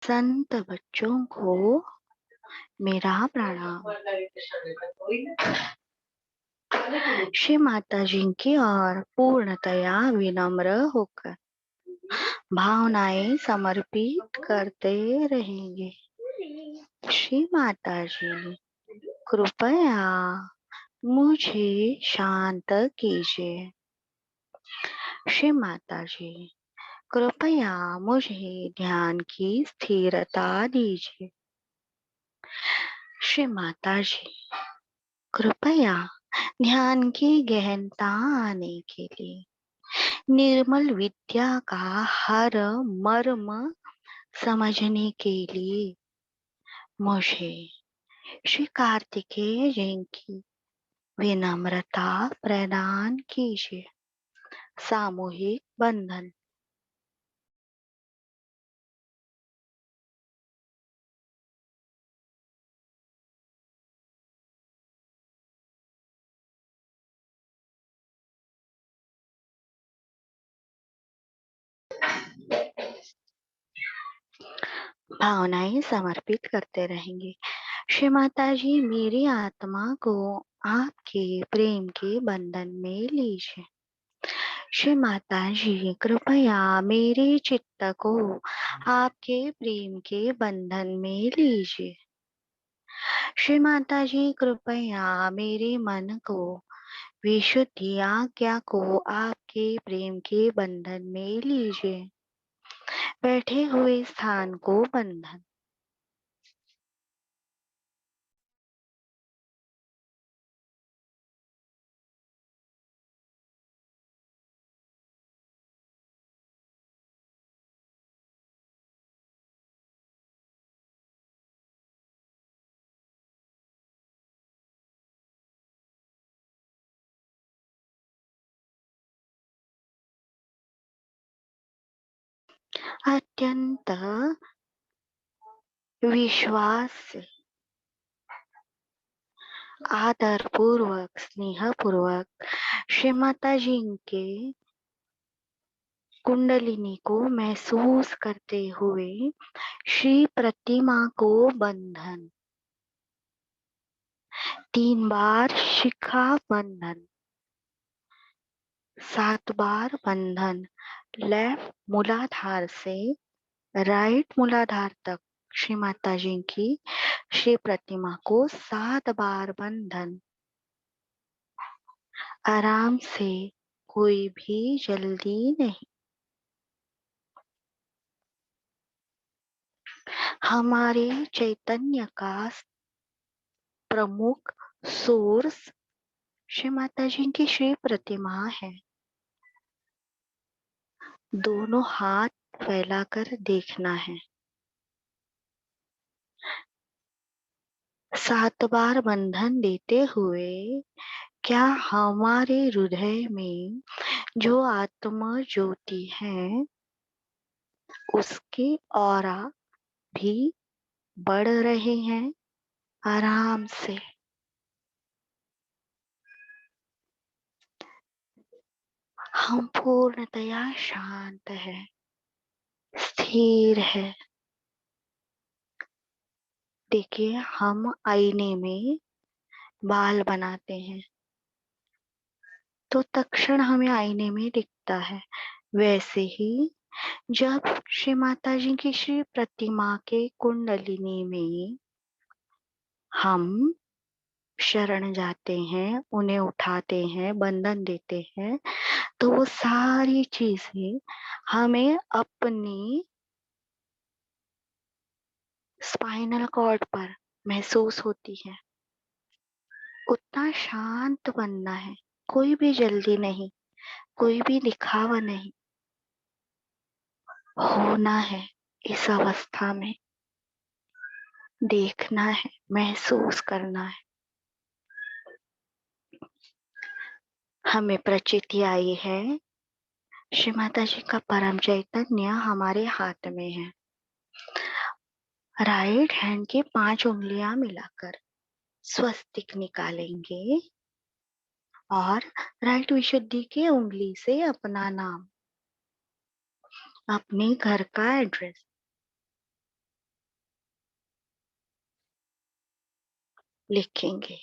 संत बच्चों को मेरा प्रणाम। श्री माता जी की और पूर्णतया विनम्र होकर भावनाएं समर्पित करते रहेंगे। श्री माता जी, कृपया मुझे शांत कीजिए। श्री माता जी, कृपया मुझे ध्यान की स्थिरता दीजिए। श्री माता जी, कृपया ध्यान की गहनता आने के लिए निर्मल विद्या का हर मर्म समझने के लिए मुझे श्री कार्तिकेय जी की विनम्रता प्रदान कीजिए। सामूहिक बंधन। भावनाएं समर्पित करते रहेंगे। श्री माता जी, मेरी आत्मा को आपके प्रेम के बंधन में लीजिए। श्री माता जी, कृपया मेरे चित्त को आपके प्रेम के बंधन में लीजिए। श्री माता जी, कृपया मेरे मन को विशुद्धि आज्ञा को आपके प्रेम के बंधन में लीजिए। बैठे हुए स्थान को बंधन। अत्यंत विश्वास से, आदर पूर्वक, स्नेह पूर्वक श्री माता जी के कुंडलिनी को महसूस करते हुए श्री प्रतिमा को बंधन। 3 बार शिखा बंधन, 7 बार बंधन। लेफ्ट मूलाधार से राइट मूलाधार तक श्री माता जी की श्री प्रतिमा को 7 बार बंधन। आराम से, कोई भी जल्दी नहीं। हमारे चैतन्य का प्रमुख सोर्स श्री माता जी की श्री प्रतिमा है। दोनों हाथ फैलाकर देखना है। 7 बार बंधन देते हुए क्या हमारे हृदय में जो आत्म ज्योति है उसके ऑरा भी बढ़ रहे हैं। आराम से हम पूर्णतया शांत है, स्थिर है। देखिए, हम आईने में बाल बनाते हैं तो तक्षण हमें आईने में दिखता है। वैसे ही जब श्री माता जी की श्री प्रतिमा के कुंडलिनी में हम शरण जाते हैं, उन्हें उठाते हैं, बंधन देते हैं, तो वो सारी चीजें हमें अपनी स्पाइनल कॉर्ड पर महसूस होती है। उतना शांत बनना है, कोई भी जल्दी नहीं, कोई भी दिखावा नहीं। होना है इस अवस्था में, देखना है, महसूस करना है। हमें प्रचिति आई है श्री माता जी का परम चैतन्य हमारे हाथ में है। राइट हैंड की 5 उंगलियां मिलाकर स्वस्तिक निकालेंगे और राइट विशुद्धि की उंगली से अपना नाम, अपने घर का एड्रेस, लिखेंगे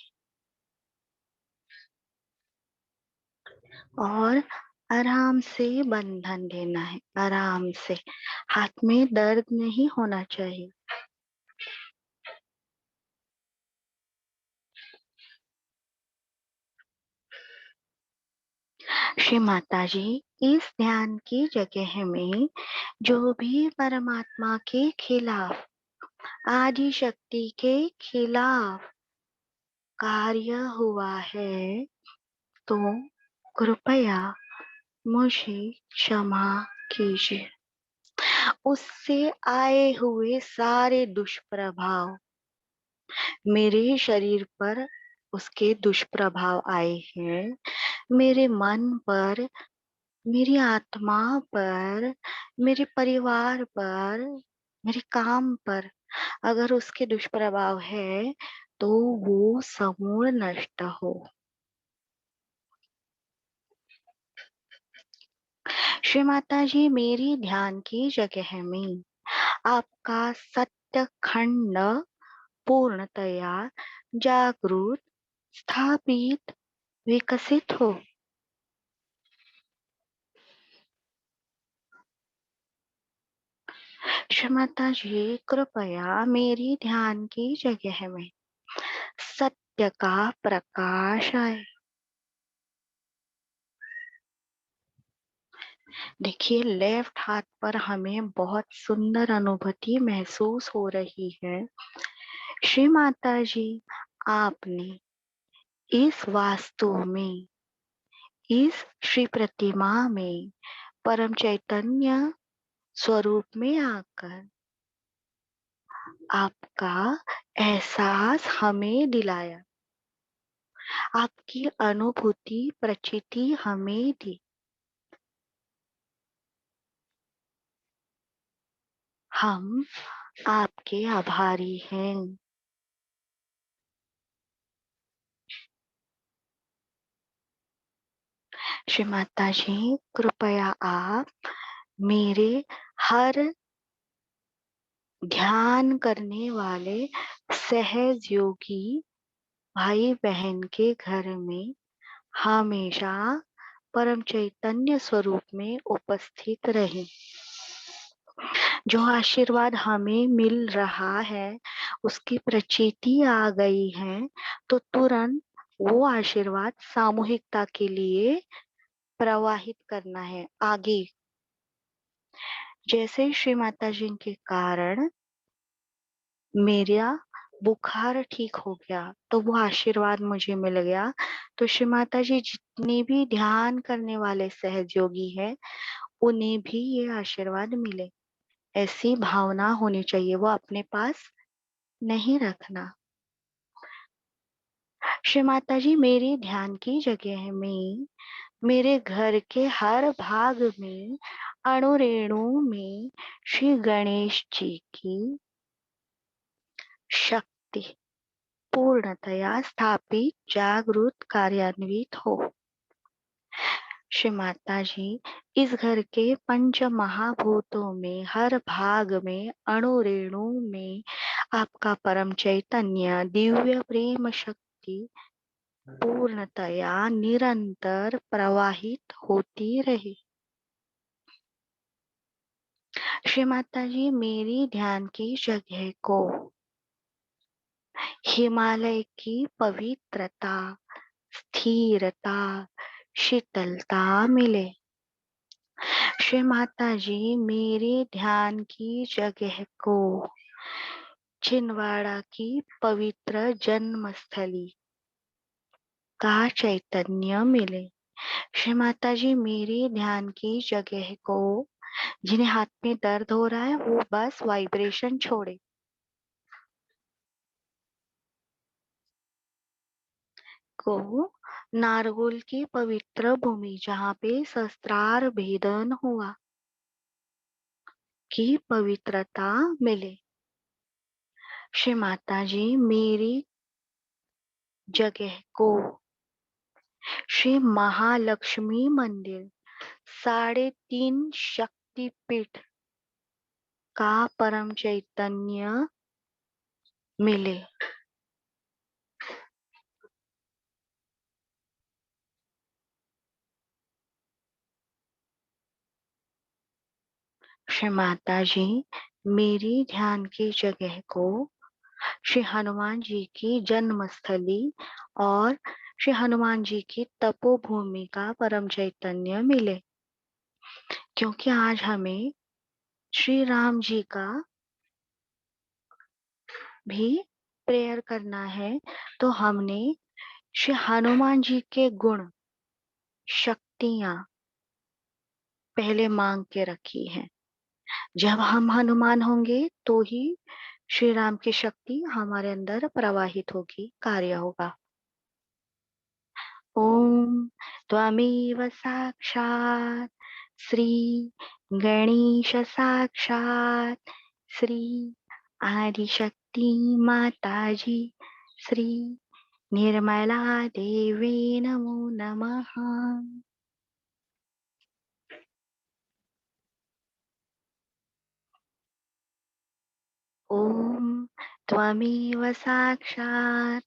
और आराम से बंधन लेना है, आराम से। हाथ में दर्द नहीं होना चाहिए। श्री माता जी, इस ध्यान की जगह में जो भी परमात्मा के खिलाफ, आदि शक्ति के खिलाफ कार्य हुआ है, तो कृपया मुझे क्षमा कीजिए। उससे आए हुए सारे दुष्प्रभाव, मेरे शरीर पर उसके दुष्प्रभाव आए हैं, मेरे मन पर, मेरी आत्मा पर, मेरे परिवार पर, मेरे काम पर अगर उसके दुष्प्रभाव है तो वो समूल नष्ट हो। श्री माता जी, मेरी ध्यान की जगह में आपका सत्य खंड पूर्णतया जागृत, स्थापित, विकसित हो। श्री माता जी, कृपया मेरी ध्यान की जगह में सत्य का प्रकाश आए। देखिए, लेफ्ट हाथ पर हमें बहुत सुंदर अनुभूति महसूस हो रही है। श्री माता जी, आपने इस वास्तु में, इस श्री प्रतिमा में परम चैतन्य स्वरूप में आकर आपका एहसास हमें दिलाया, आपकी अनुभूति प्रचिति हमें दी। हम आपके आभारी हैं। श्री माता जी, कृपया आप मेरे हर ध्यान करने वाले सहज योगी भाई बहन के घर में हमेशा परम चैतन्य स्वरूप में उपस्थित रहे। जो आशीर्वाद हमें मिल रहा है उसकी प्रचिति आ गई है, तो तुरंत वो आशीर्वाद सामूहिकता के लिए प्रवाहित करना है आगे। जैसे श्री माता जी के कारण मेरा बुखार ठीक हो गया तो वो आशीर्वाद मुझे मिल गया, तो श्री माता जी जितने भी ध्यान करने वाले सहयोगी हैं उन्हें भी ये आशीर्वाद मिले। ऐसी भावना होनी चाहिए, वो अपने पास नहीं रखना। श्री माता जी, मेरी ध्यान की जगह में, मेरे घर के हर भाग में, अणु रेणु में श्री गणेश जी की शक्ति पूर्णतया स्थापित, जागृत, कार्यान्वित हो। श्री माता जी, इस घर के पंच महाभूतों में, हर भाग में, अणु रेणु में आपका परम चैतन्य दिव्य प्रेम शक्ति पूर्णतया निरंतर प्रवाहित होती रहे। श्री माता जी, मेरी ध्यान की जगह को हिमालय की पवित्रता, स्थिरता, शीतलता मिले। श्री माता जी, मेरे ध्यान की जगह को छिंदवाड़ा की पवित्र जन्मस्थली का चैतन्य मिले। श्री माता जी, मेरी ध्यान की जगह को, जिन्हें हाथ में दर्द हो रहा है वो बस वाइब्रेशन छोड़े, को नारगोल की पवित्र भूमि जहाँ पे शस्त्रार भेदन हुआ की पवित्रता मिले। श्री माता जी, मेरी जगह को श्री महालक्ष्मी मंदिर 3.5 शक्तिपीठ का परम चैतन्य मिले। श्री माता जी मेरी ध्यान की जगह को श्री हनुमान जी की जन्मस्थली और श्री हनुमान जी की तपोभूमि का परम चैतन्य मिले, क्योंकि आज हमें श्री राम जी का भी प्रेयर करना है। तो हमने श्री हनुमान जी के गुण शक्तियां पहले मांग के रखी है। जब हम हनुमान होंगे तो ही श्री राम की शक्ति हमारे अंदर प्रवाहित होगी, कार्य होगा। ओम त्वमेव साक्षात् श्री गणेश साक्षात् श्री आदिशक्ति माताजी श्री निर्मला देवी नमो नमः। ओम त्वमेव साक्षात्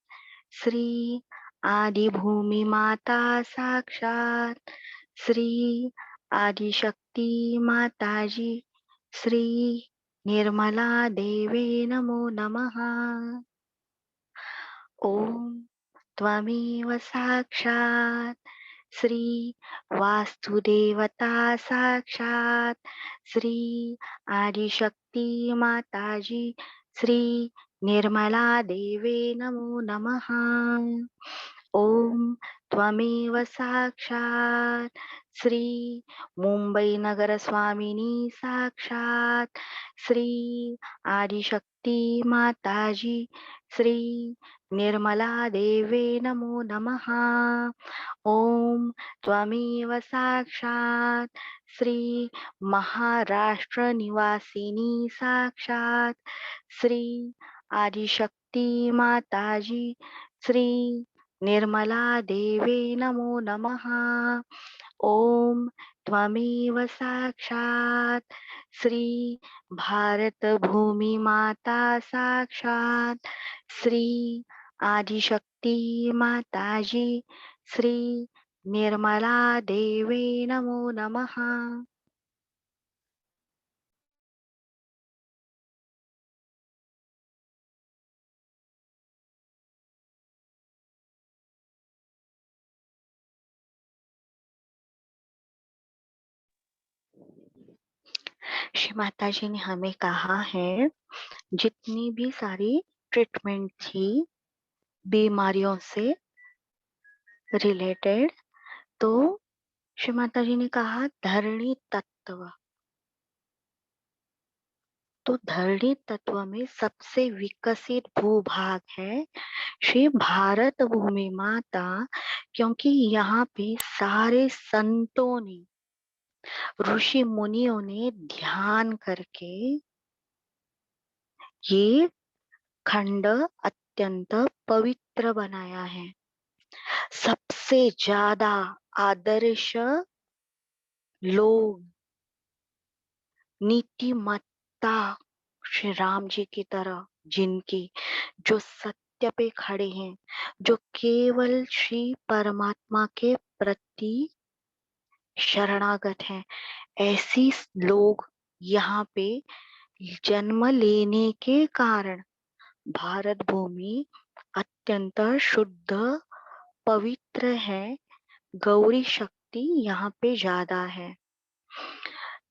श्री आदिभूमि माता साक्षात् श्री आदिशक्ति माताजी श्री निर्मला देवी नमो नमः। ओम त्वमेव साक्षात् श्री वास्तुदेवता साक्षात् श्री आदिशक्ति माताजी श्री निर्मला देवी नमो नमः। ओम त्वमेव साक्षात् श्री मुंबई नगर स्वामिनी साक्षात् श्री आदिशक्ति माताजी श्री निर्मला देवी नमो नमः। ओम त्वमेव साक्षात् श्री महाराष्ट्र निवासिनी साक्षात् श्री आदिशक्ति माताजी श्री निर्मला देवी नमो नमः। ओम त्वमेव साक्षात् श्री भारत भूमि माता साक्षात् श्री आदिशक्ति माताजी श्री निर्मला देवी नमो नमः। श्री माता जी ने हमें कहा है, जितनी भी सारी ट्रीटमेंट थी बीमारियों से रिलेटेड, तो श्री माता जी ने कहा धरणी तत्व। तो धरणी तत्व में सबसे विकसित भूभाग है श्री भारत भूमि माता, क्योंकि यहाँ पे सारे संतों ने, ऋषि मुनियों ने ध्यान करके ये खंड अत्यंत पवित्र बनाया है। सबसे ज्यादा आदर्श लोग, नीतिमत्ता श्री राम जी की तरह, जिनकी जो सत्य पे खड़े हैं, जो केवल श्री परमात्मा के प्रति शरणागत हैं, ऐसी लोग यहाँ पे जन्म लेने के कारण भारत भूमि अत्यंत शुद्ध पवित्र है। गौरी शक्ति यहाँ पे ज्यादा है।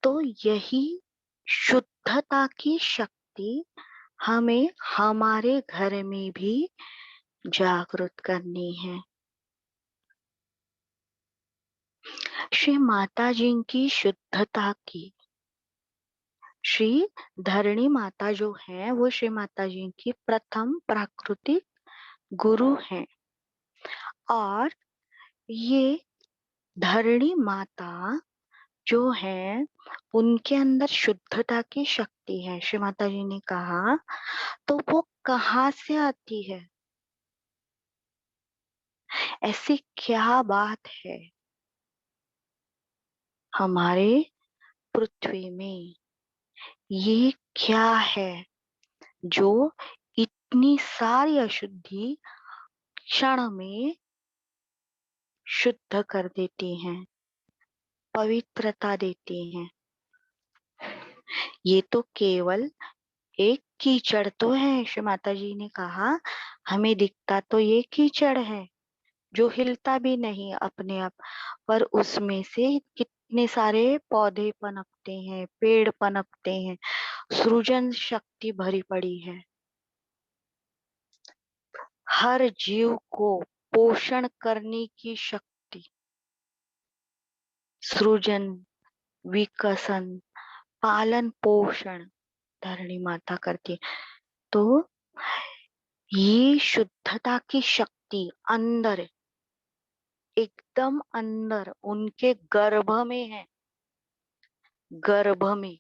तो यही शुद्धता की शक्ति हमें हमारे घर में भी जागृत करनी है। श्री माता जी की शुद्धता की, श्री धरणी माता जो है वो श्री माता जी की प्रथम प्राकृतिक गुरु हैं। और ये धरणी माता जो है उनके अंदर शुद्धता की शक्ति है। श्री माता जी ने कहा, तो वो कहाँ से आती है? ऐसी क्या बात है हमारे पृथ्वी में? ये क्या है जो इतनी सारी अशुद्धि क्षण में शुद्ध कर देती हैं, पवित्रता देती हैं? ये तो केवल एक कीचड़ तो है, श्री माता जी ने कहा। हमें दिखता तो ये कीचड़ है जो हिलता भी नहीं अपने आप, पर उसमें से कितने सारे पौधे पनपते हैं, पेड़ पनपते हैं, सृजन शक्ति भरी पड़ी है। हर जीव को पोषण करने की शक्ति, सृजन, विकसन, पालन पोषण धरणी माता करती है। तो ये शुद्धता की शक्ति अंदर, एकदम अंदर उनके गर्भ में है। गर्भ में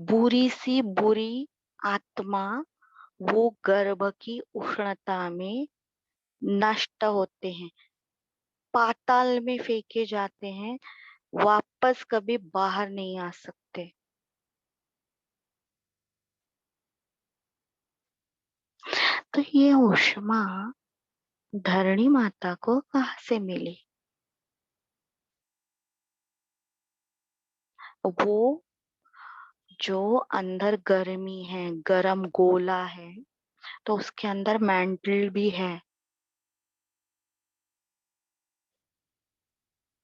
बुरी सी बुरी आत्मा वो गर्भ की उष्णता में नष्ट होते हैं, पाताल में फेंके जाते हैं, वापस कभी बाहर नहीं आ सकते। तो ये ऊष्मा धरणी माता को कहाँ से मिली? वो जो अंदर गर्मी है, गरम गोला है, तो उसके अंदर मेंटल भी है,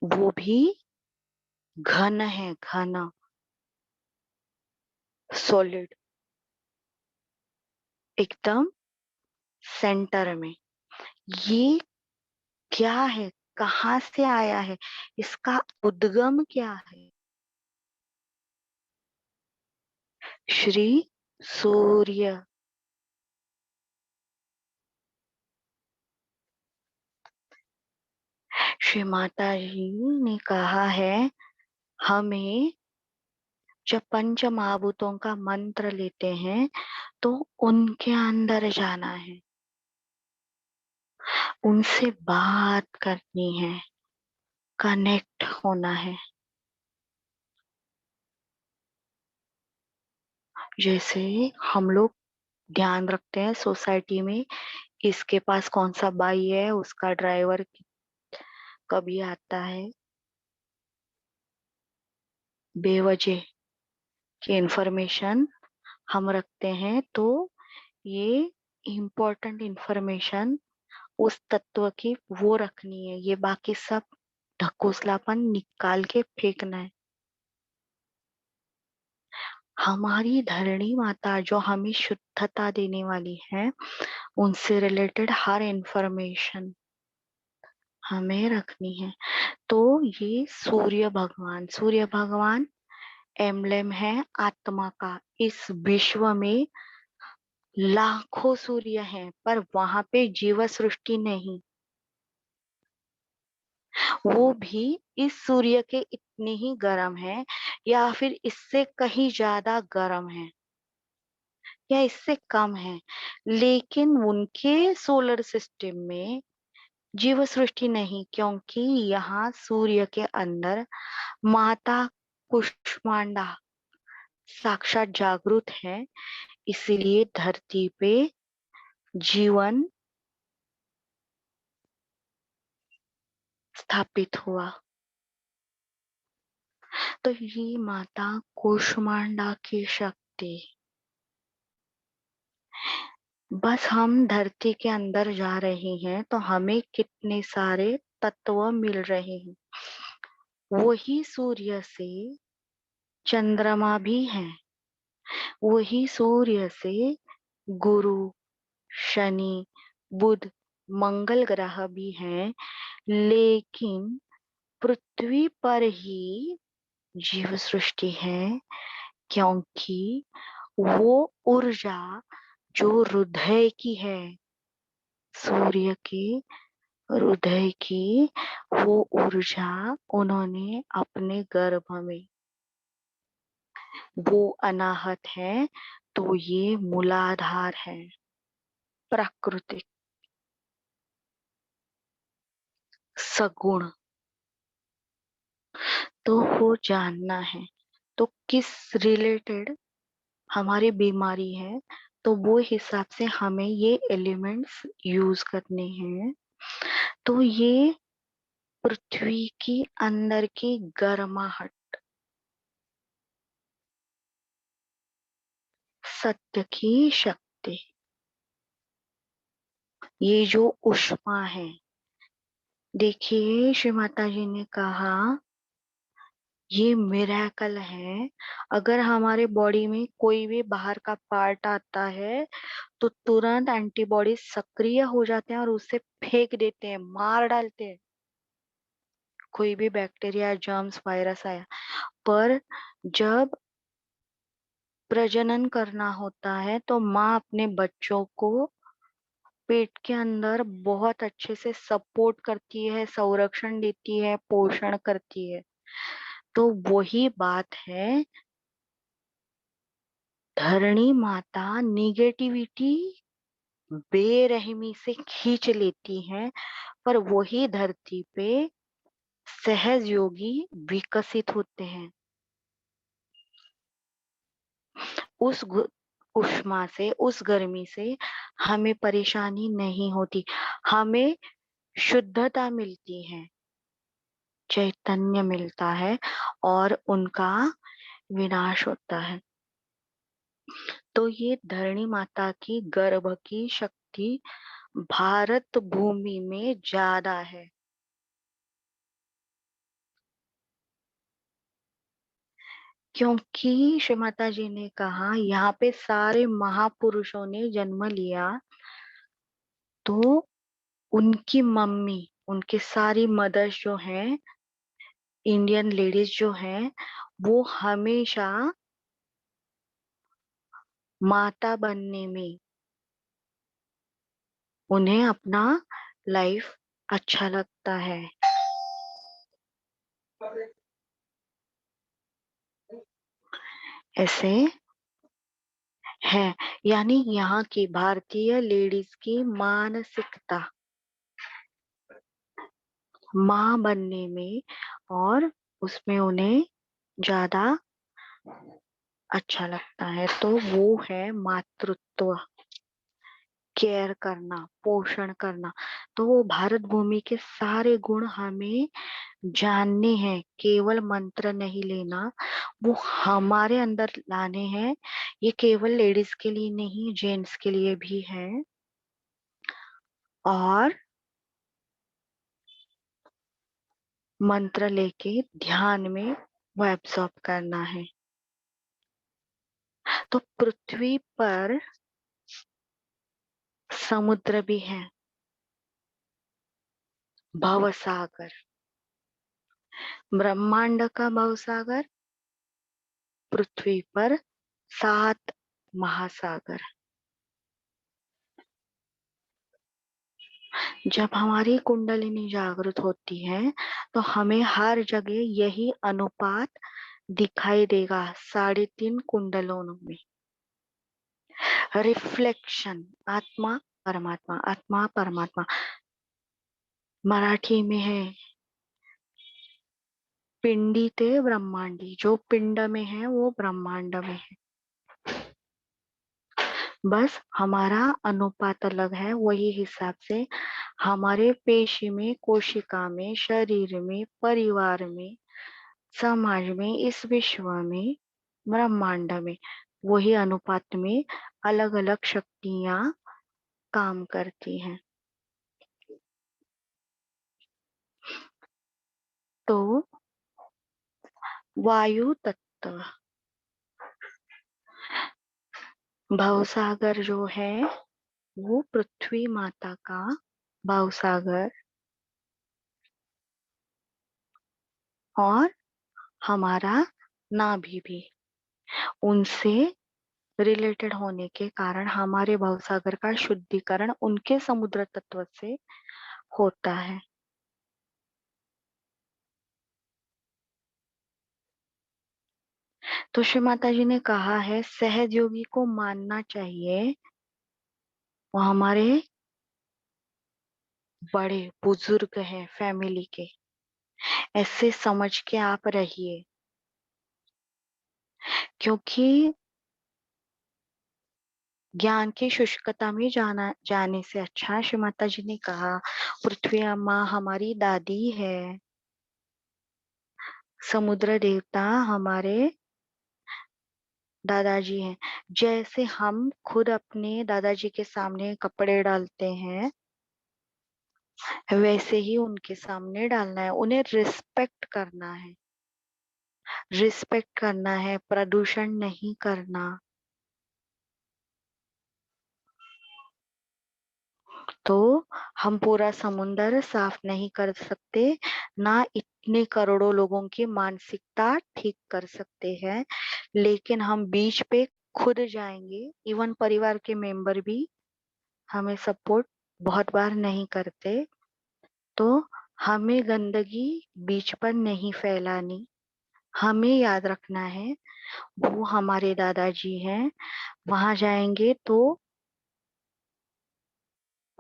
वो भी घन है, घन, सॉलिड, एकदम सेंटर में। ये क्या है, कहाँ से आया है, इसका उद्गम क्या है? श्री सूर्य। श्री माता जी ने कहा है, हमें जब पंच महाभूतों का मंत्र लेते हैं तो उनके अंदर जाना है, उनसे बात करनी है, कनेक्ट होना है। जैसे हम लोग ध्यान रखते हैं सोसाइटी में, इसके पास कौन सा बाई है, उसका ड्राइवर कभी आता है, बेवजह की इंफॉर्मेशन हम रखते हैं, तो ये इम्पोर्टेंट इंफॉर्मेशन उस तत्व की वो रखनी है, ये बाकी सब ढकोसलापन निकाल के फेंकना है। हमारी धरणी माता जो हमें शुद्धता देने वाली है, उनसे रिलेटेड हर इंफॉर्मेशन हमें रखनी है। तो ये सूर्य भगवान एम्बलेम है आत्मा का। इस विश्व में लाखों सूर्य हैं, पर वहां पे जीव सृष्टि नहीं। वो भी इस सूर्य के इतने ही गर्म है, या फिर इससे कहीं ज्यादा गर्म है, या इससे कम है, लेकिन उनके सोलर सिस्टम में जीव सृष्टि नहीं, क्योंकि यहाँ सूर्य के अंदर माता कुष्मांडा साक्षात जागृत है, इसीलिए धरती पे जीवन स्थापित हुआ। तो ये माता कुष्मांडा की शक्ति, बस हम धरती के अंदर जा रहे हैं तो हमें कितने सारे तत्व मिल रहे हैं। वही सूर्य से चंद्रमा भी है, वही सूर्य से गुरु, शनि, बुध, मंगल ग्रह भी हैं, लेकिन पृथ्वी पर ही जीव सृष्टि है, क्योंकि वो ऊर्जा जो हृदय की है, सूर्य के हृदय की, वो ऊर्जा उन्होंने अपने गर्भ में, वो अनाहत है, तो ये मूलाधार है, प्राकृतिक, सगुण। तो वो जानना है, तो किस रिलेटेड हमारी बीमारी है, तो वो हिसाब से हमें ये एलिमेंट्स यूज करने हैं। तो ये पृथ्वी की अंदर की गर्माहट, सत्य की शक्ति, ये जो ऊष्मा है, देखिए श्री माता जी ने कहा ये मिरेकल है। अगर हमारे बॉडी में कोई भी बाहर का पार्ट आता है तो तुरंत एंटीबॉडी सक्रिय हो जाते हैं और उसे फेंक देते हैं, मार डालते हैं। कोई भी बैक्टीरिया, जर्म्स, वायरस आया, पर जब प्रजनन करना होता है तो माँ अपने बच्चों को पेट के अंदर बहुत अच्छे से सपोर्ट करती है, संरक्षण देती है, पोषण करती है। तो वही बात है, धरणी माता निगेटिविटी बेरहमी से खींच लेती है, पर वही धरती पे सहज योगी विकसित होते हैं। उस उष्मा से, उस गर्मी से हमें परेशानी नहीं होती, हमें शुद्धता मिलती है, चैतन्य मिलता है और उनका विनाश होता है। तो ये धरणी माता की गर्भ की शक्ति भारत भूमि में ज्यादा है। क्योंकि श्री माता जी ने कहा यहाँ पे सारे महापुरुषों ने जन्म लिया, तो उनकी मम्मी, उनकी सारी मदर्स जो हैं, इंडियन लेडीज जो हैं, वो हमेशा माता बनने में उन्हें अपना लाइफ अच्छा लगता है। ऐसे है, यानी यहाँ की भारतीय लेडीज की मानसिकता माँ बनने में, और उसमें उन्हें ज्यादा अच्छा लगता है, तो वो है मातृत्व, केयर करना, पोषण करना। तो वो भारत भूमि के सारे गुण हमें जानने हैं, केवल मंत्र नहीं लेना, वो हमारे अंदर लाने हैं। ये केवल लेडीज के लिए नहीं, जेंट्स के लिए भी है। और मंत्र लेके ध्यान में वो एब्सॉर्ब करना है। तो पृथ्वी पर समुद्र भी है, भवसागर, ब्रह्मांड का भवसागर, पृथ्वी पर 7 महासागर। जब हमारी कुंडलिनी जागृत होती है तो हमें हर जगह यही अनुपात दिखाई देगा, 3.5 कुंडलों में। रिफ्लेक्शन, आत्मा परमात्मा, आत्मा परमात्मा, मराठी में है पिंडी ते ब्रह्मांडी, जो पिंड में है वो ब्रह्मांड में है। बस हमारा अनुपात अलग है, वही हिसाब से हमारे पेशी में, कोशिका में, शरीर में, परिवार में, समाज में, इस विश्व में, ब्रह्मांड में, वही अनुपात में अलग अलग शक्तियां काम करती हैं। तो वायु तत्व, भवसागर जो है वो पृथ्वी माता का भवसागर, और हमारा नाभि भी उनसे रिलेटेड होने के कारण हमारे भवसागर का शुद्धिकरण उनके समुद्र तत्व से होता है। तो श्री माता जी ने कहा है सहज योगी को मानना चाहिए, वो हमारे बड़े बुजुर्ग हैं फैमिली के, ऐसे समझ के आप रहिए। क्योंकि ज्ञान की शुष्कता में जाने से अच्छा, श्री माता जी ने कहा पृथ्वी माँ हमारी दादी है, समुद्र देवता हमारे दादाजी हैं। जैसे हम खुद अपने दादाजी के सामने कपड़े डालते हैं, वैसे ही उनके सामने डालना है। उन्हें रिस्पेक्ट करना है, रिस्पेक्ट करना है, प्रदूषण नहीं करना। तो हम पूरा समुंदर साफ नहीं कर सकते, ना इतने करोड़ों लोगों की मानसिकता ठीक कर सकते हैं, लेकिन हम बीच पे खुद जाएंगे। इवन परिवार के मेंबर भी हमें सपोर्ट बहुत बार नहीं करते। तो हमें गंदगी बीच पर नहीं फैलानी। हमें याद रखना है वो हमारे दादाजी हैं। वहां जाएंगे तो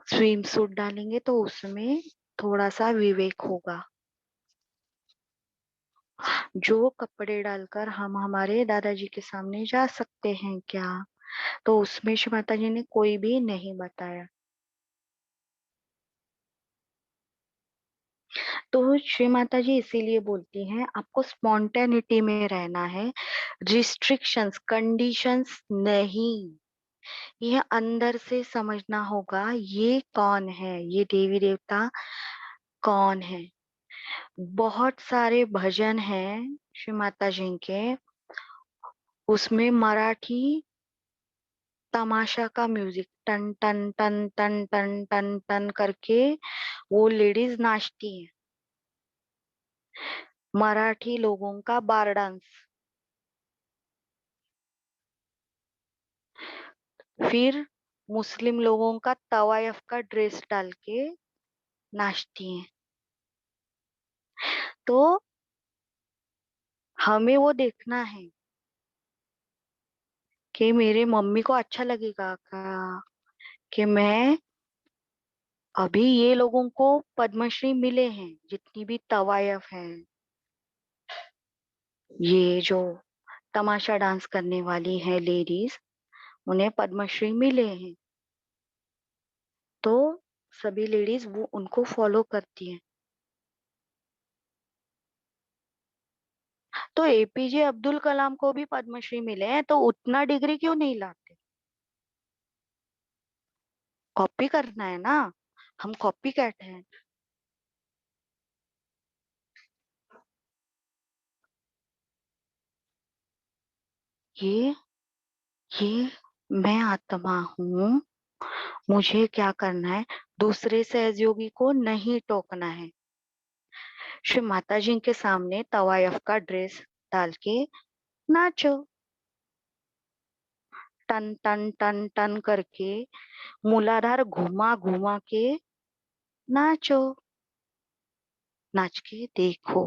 स्विम सूट डालेंगे तो उसमें थोड़ा सा विवेक होगा। जो कपड़े डालकर हम हमारे दादाजी के सामने जा सकते हैं क्या, तो उसमें श्री माता जी ने कोई भी नहीं बताया। तो श्री माता जी इसीलिए बोलती हैं आपको स्पॉन्टेनिटी में रहना है, रिस्ट्रिक्शंस कंडीशंस नहीं। ये अंदर से समझना होगा ये कौन है, ये देवी देवता कौन है। बहुत सारे भजन हैं श्री माता जी के, उसमें मराठी तमाशा का म्यूजिक टन टन टन टन टन टन टन करके वो लेडीज नाचती हैं। मराठी लोगों का बार डांस, फिर मुस्लिम लोगों का तवायफ का ड्रेस डाल के नाचती हैं। तो हमें वो देखना है कि मेरे मम्मी को अच्छा लगेगा क्या, कि मैं अभी ये लोगों को पद्मश्री मिले हैं, जितनी भी तवायफ हैं, ये जो तमाशा डांस करने वाली है लेडीज, उन्हें पद्मश्री मिले हैं। तो सभी लेडीज वो उनको फॉलो करती हैं। तो एपीजे अब्दुल कलाम को भी पद्मश्री मिले हैं, तो उतना डिग्री क्यों नहीं लाते। कॉपी करना है ना, हम कॉपी कैट हैं। ये ये मैं आत्मा हूँ, मुझे क्या करना है, दूसरे सहयोगी को नहीं टोकना है। श्री माता जी के सामने तवायफ का ड्रेस डाल के नाचो, टन टन टन टन करके मूलाधार घुमा घुमा के नाचो, नाच के देखो।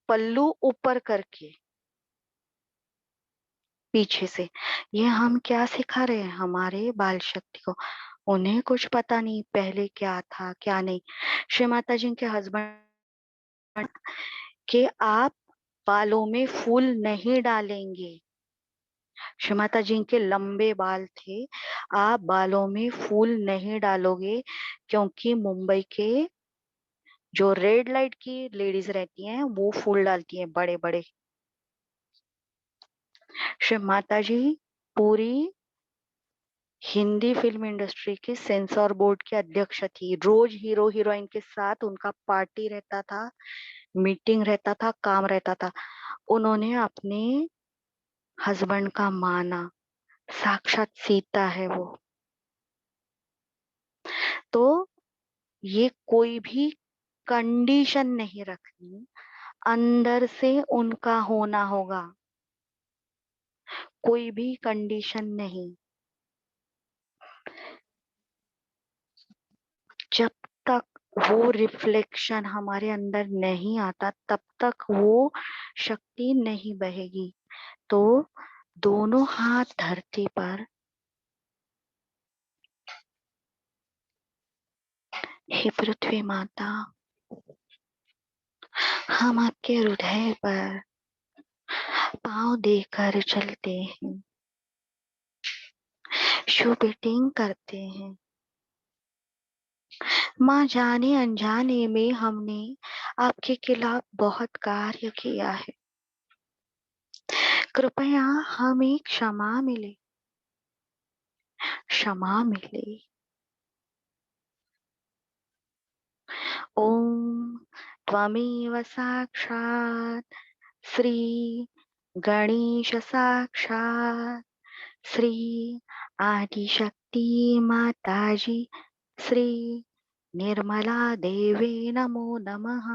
पल्लू ऊपर करके पीछे से। ये हम क्या सिखा रहे हैं हमारे बाल शक्ति को। उन्हें कुछ पता नहीं पहले क्या था क्या नहीं। श्री माता जी के हस्बैंड के आप बालों में फूल नहीं डालेंगे। श्री माता जी के लंबे बाल थे, आप बालों में फूल नहीं डालोगे, क्योंकि मुंबई के जो रेड लाइट की लेडीज रहती हैं वो फूल डालती हैं बड़े बड़े। श्री माता जी पूरी हिंदी फिल्म इंडस्ट्री की सेंसर बोर्ड की अध्यक्ष थी। रोज हीरो हीरोइन के साथ उनका पार्टी रहता था, मीटिंग रहता था, काम रहता था। उन्होंने अपने हस्बैंड का माना, साक्षात सीता है वो। तो ये कोई भी कंडीशन नहीं रखनी, अंदर से उनका होना होगा, कोई भी कंडीशन नहीं। जब तक वो रिफ्लेक्शन हमारे अंदर नहीं आता, तब तक वो शक्ति नहीं बहेगी। तो दोनों हाथ धरती पर, हे पृथ्वी माता, हम आपके हृदय पर पांव देकर चलते हैं, शूटिंग करते हैं। माँ, जाने अनजाने में हमने आपके खिलाफ बहुत कार्य किया है। कृपया हमें क्षमा मिले, क्षमा मिले। ओम त्वमेव साक्षात् श्री गणेश साक्षात् श्री आदिशक्ति माताजी श्री निर्मला देवे नमो नमः।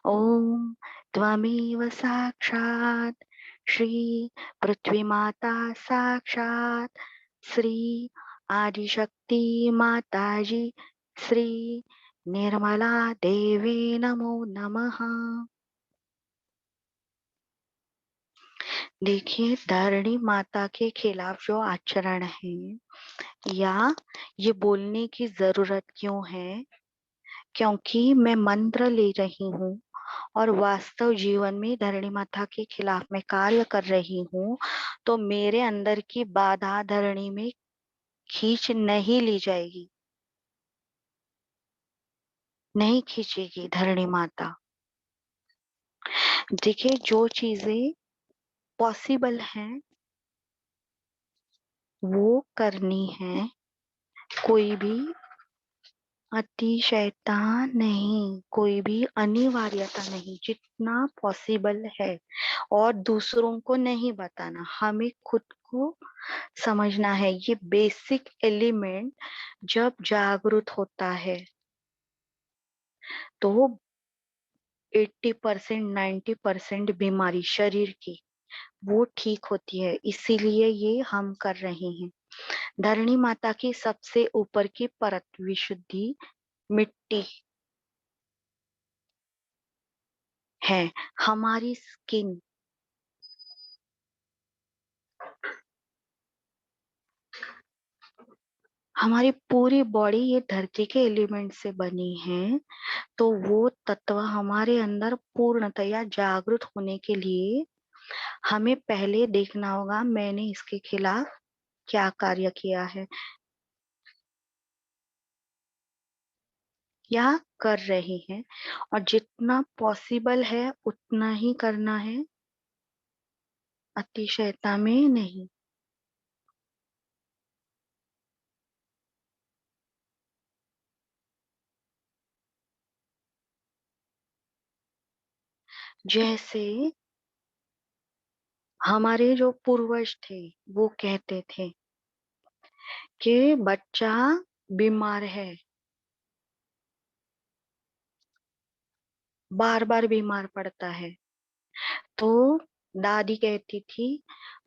ओम त्वमेव साक्षात् श्री पृथ्वी माता साक्षात् श्री आदिशक्ति माताजी श्री निर्मला देवे नमो नमः। देखिए, धरणी माता के खिलाफ जो आचरण है या ये बोलने की जरूरत क्यों है, क्योंकि मैं मंत्र ले रही हूँ और वास्तव जीवन में धरणी माता के खिलाफ मैं कार्य कर रही हूँ, तो मेरे अंदर की बाधा धरणी में खींच नहीं ली जाएगी, नहीं खींचेगी धरणी माता। देखिए, जो चीजें पॉसिबल हैं वो करनी है, कोई भी अतिशयता नहीं, कोई भी अनिवार्यता नहीं, जितना पॉसिबल है। और दूसरों को नहीं बताना, हमें खुद को समझना है। ये बेसिक एलिमेंट जब जागृत होता है तो 80% 90% बीमारी शरीर की वो ठीक होती है। इसीलिए ये हम कर रहे हैं। धरणी माता की सबसे ऊपर की परत विशुद्धि मिट्टी है। हमारी स्किन, हमारी पूरी बॉडी ये धरती के एलिमेंट से बनी है। तो वो तत्व हमारे अंदर पूर्णतया जागृत होने के लिए हमें पहले देखना होगा, मैंने इसके खिलाफ क्या कार्य किया है या कर रहे हैं। और जितना पॉसिबल है उतना ही करना है, अतिशयता में नहीं। जैसे हमारे जो पूर्वज थे वो कहते थे कि बच्चा बीमार है, बार बार बीमार पड़ता है, तो दादी कहती थी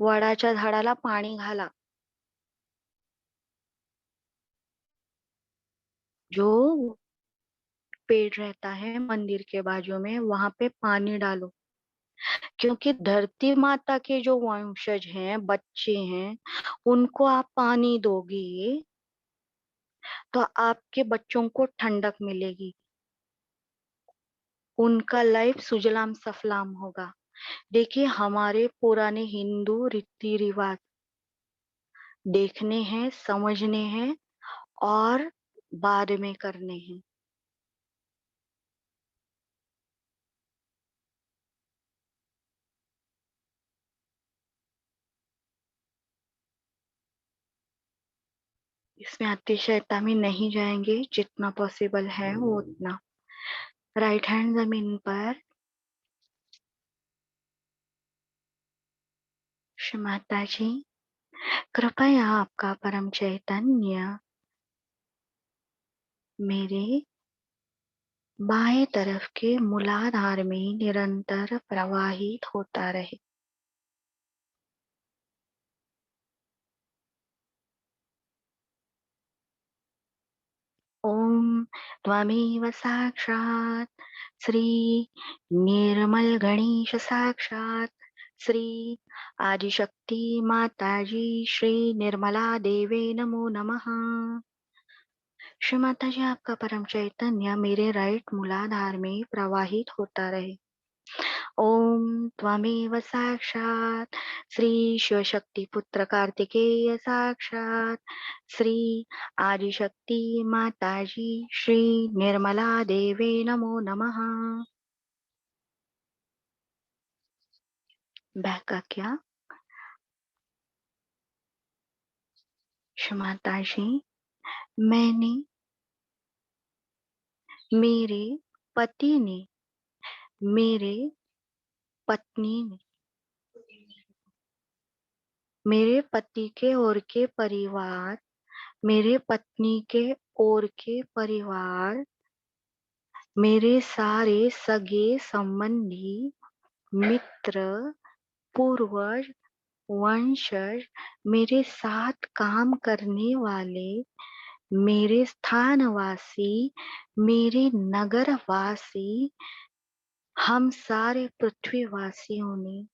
वडाच्या झाडाला पाणी घाला। जो पेड़ रहता है मंदिर के बाजू में, वहां पे पानी डालो, क्योंकि धरती माता के जो वंशज हैं, बच्चे हैं, उनको आप पानी दोगे तो आपके बच्चों को ठंडक मिलेगी, उनका लाइफ सुजलाम सफलाम होगा। देखिए, हमारे पुराने हिंदू रीति रिवाज देखने हैं, समझने हैं और बाद में करने हैं। इसमें अतिशयता में नहीं जाएंगे, जितना पॉसिबल है वो उतना। राइट हैंड जमीन पर। श्री माता जी, कृपया आपका परम चैतन्य मेरे बाएं तरफ के मूलाधार में निरंतर प्रवाहित होता रहे। ओम त्वमेव साक्षात् श्री निर्मल गणेश साक्षात् श्री आदिशक्ति माताजी श्री निर्मला देवे नमो नमः। श्री माता जी, आपका परम चैतन्य मेरे राइट मूलाधार में प्रवाहित होता रहे। ओम त्वमेव साक्षात् श्री शिवशक्तिपुत्र कार्तिकेय साक्षात् श्री आदिशक्ति माताजी श्री निर्मला देवे नमो नमः। बैक का क्या? माताजी, मैंने, मेरे पति ने, मेरे पत्नी ने, मेरे पति के और के परिवार, मेरे पत्नी के और के परिवार, मेरे सारे सगे संबंधी, मित्र, पूर्वज, वंशज, मेरे साथ काम करने वाले, मेरे स्थानवासी, मेरे नगरवासी, हम सारे पृथ्वीवासियों ने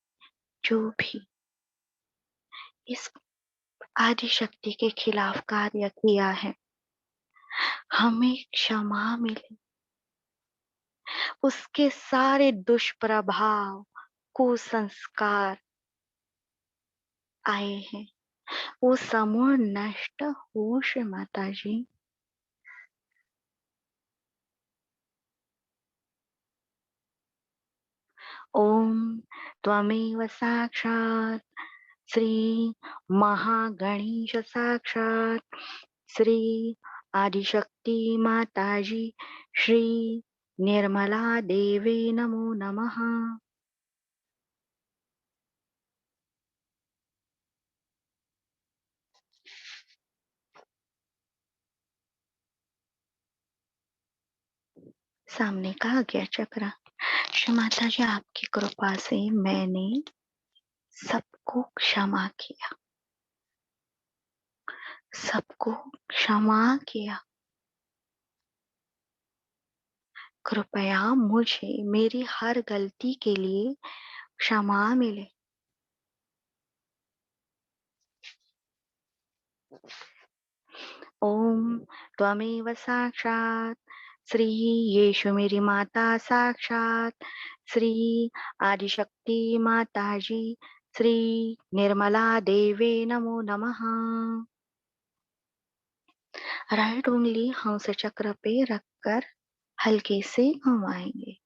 जो भी इस आदिशक्ति के खिलाफ कार्य किया है, हमें क्षमा मिले। उसके सारे दुष्प्रभाव, कुसंस्कार आए हैं, वो समूह नष्ट हो श्री माता जी। ओम त्वमेव साक्षात् श्री महागणेश साक्षात् श्री आदिशक्ति माताजी श्री निर्मला देवे नमो नमः। सामने का आज्ञा चक्र। श्री माता जी, आपकी कृपा से मैंने सबको क्षमा किया, सबको क्षमा किया। कृपया मुझे मेरी हर गलती के लिए क्षमा मिले। ओम त्वमेव साक्षात् श्री यीशु मेरी माता साक्षात् श्री आदिशक्ति माता जी श्री निर्मला देवे नमो नमः। राइट उंगली हंस चक्र पे रखकर हल्के से घुमाएंगे।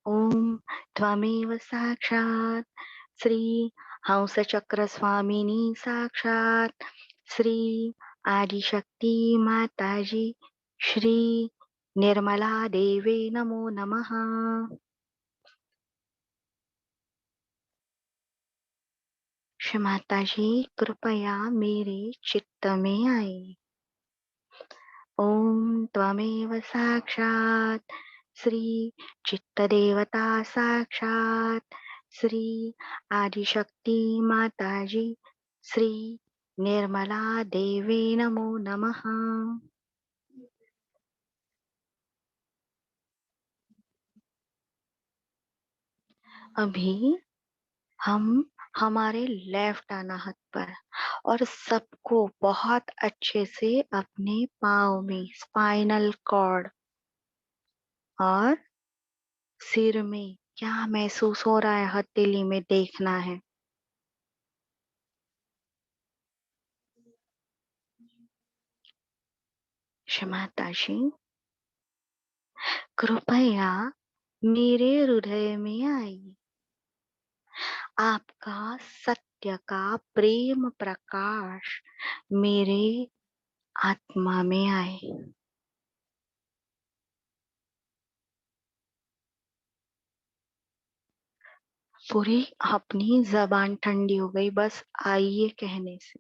ओम त्वमेव साक्षात् श्री हंस चक्र स्वामिनी साक्षात् श्री आदिशक्ति माताजी श्री निर्मला देवे नमो नमः। श्री माताजी, कृपया मेरे चित्त में आइए। ओम त्वमेव साक्षात् श्री चित्त देवता साक्षात् श्री आदिशक्ति माताजी श्री निर्मला देवे नमो नमः। अभी हम हमारे लेफ्ट अनाहत पर और सबको बहुत अच्छे से अपने पाँव में स्पाइनल कॉर्ड और सिर में क्या महसूस हो रहा है हथेली में देखना है। क्षमाताजी, कृपया मेरे हृदय में आइए। आपका सत्य का प्रेम प्रकाश मेरे आत्मा में आए। पूरी अपनी जबान ठंडी हो गई बस आइए कहने से।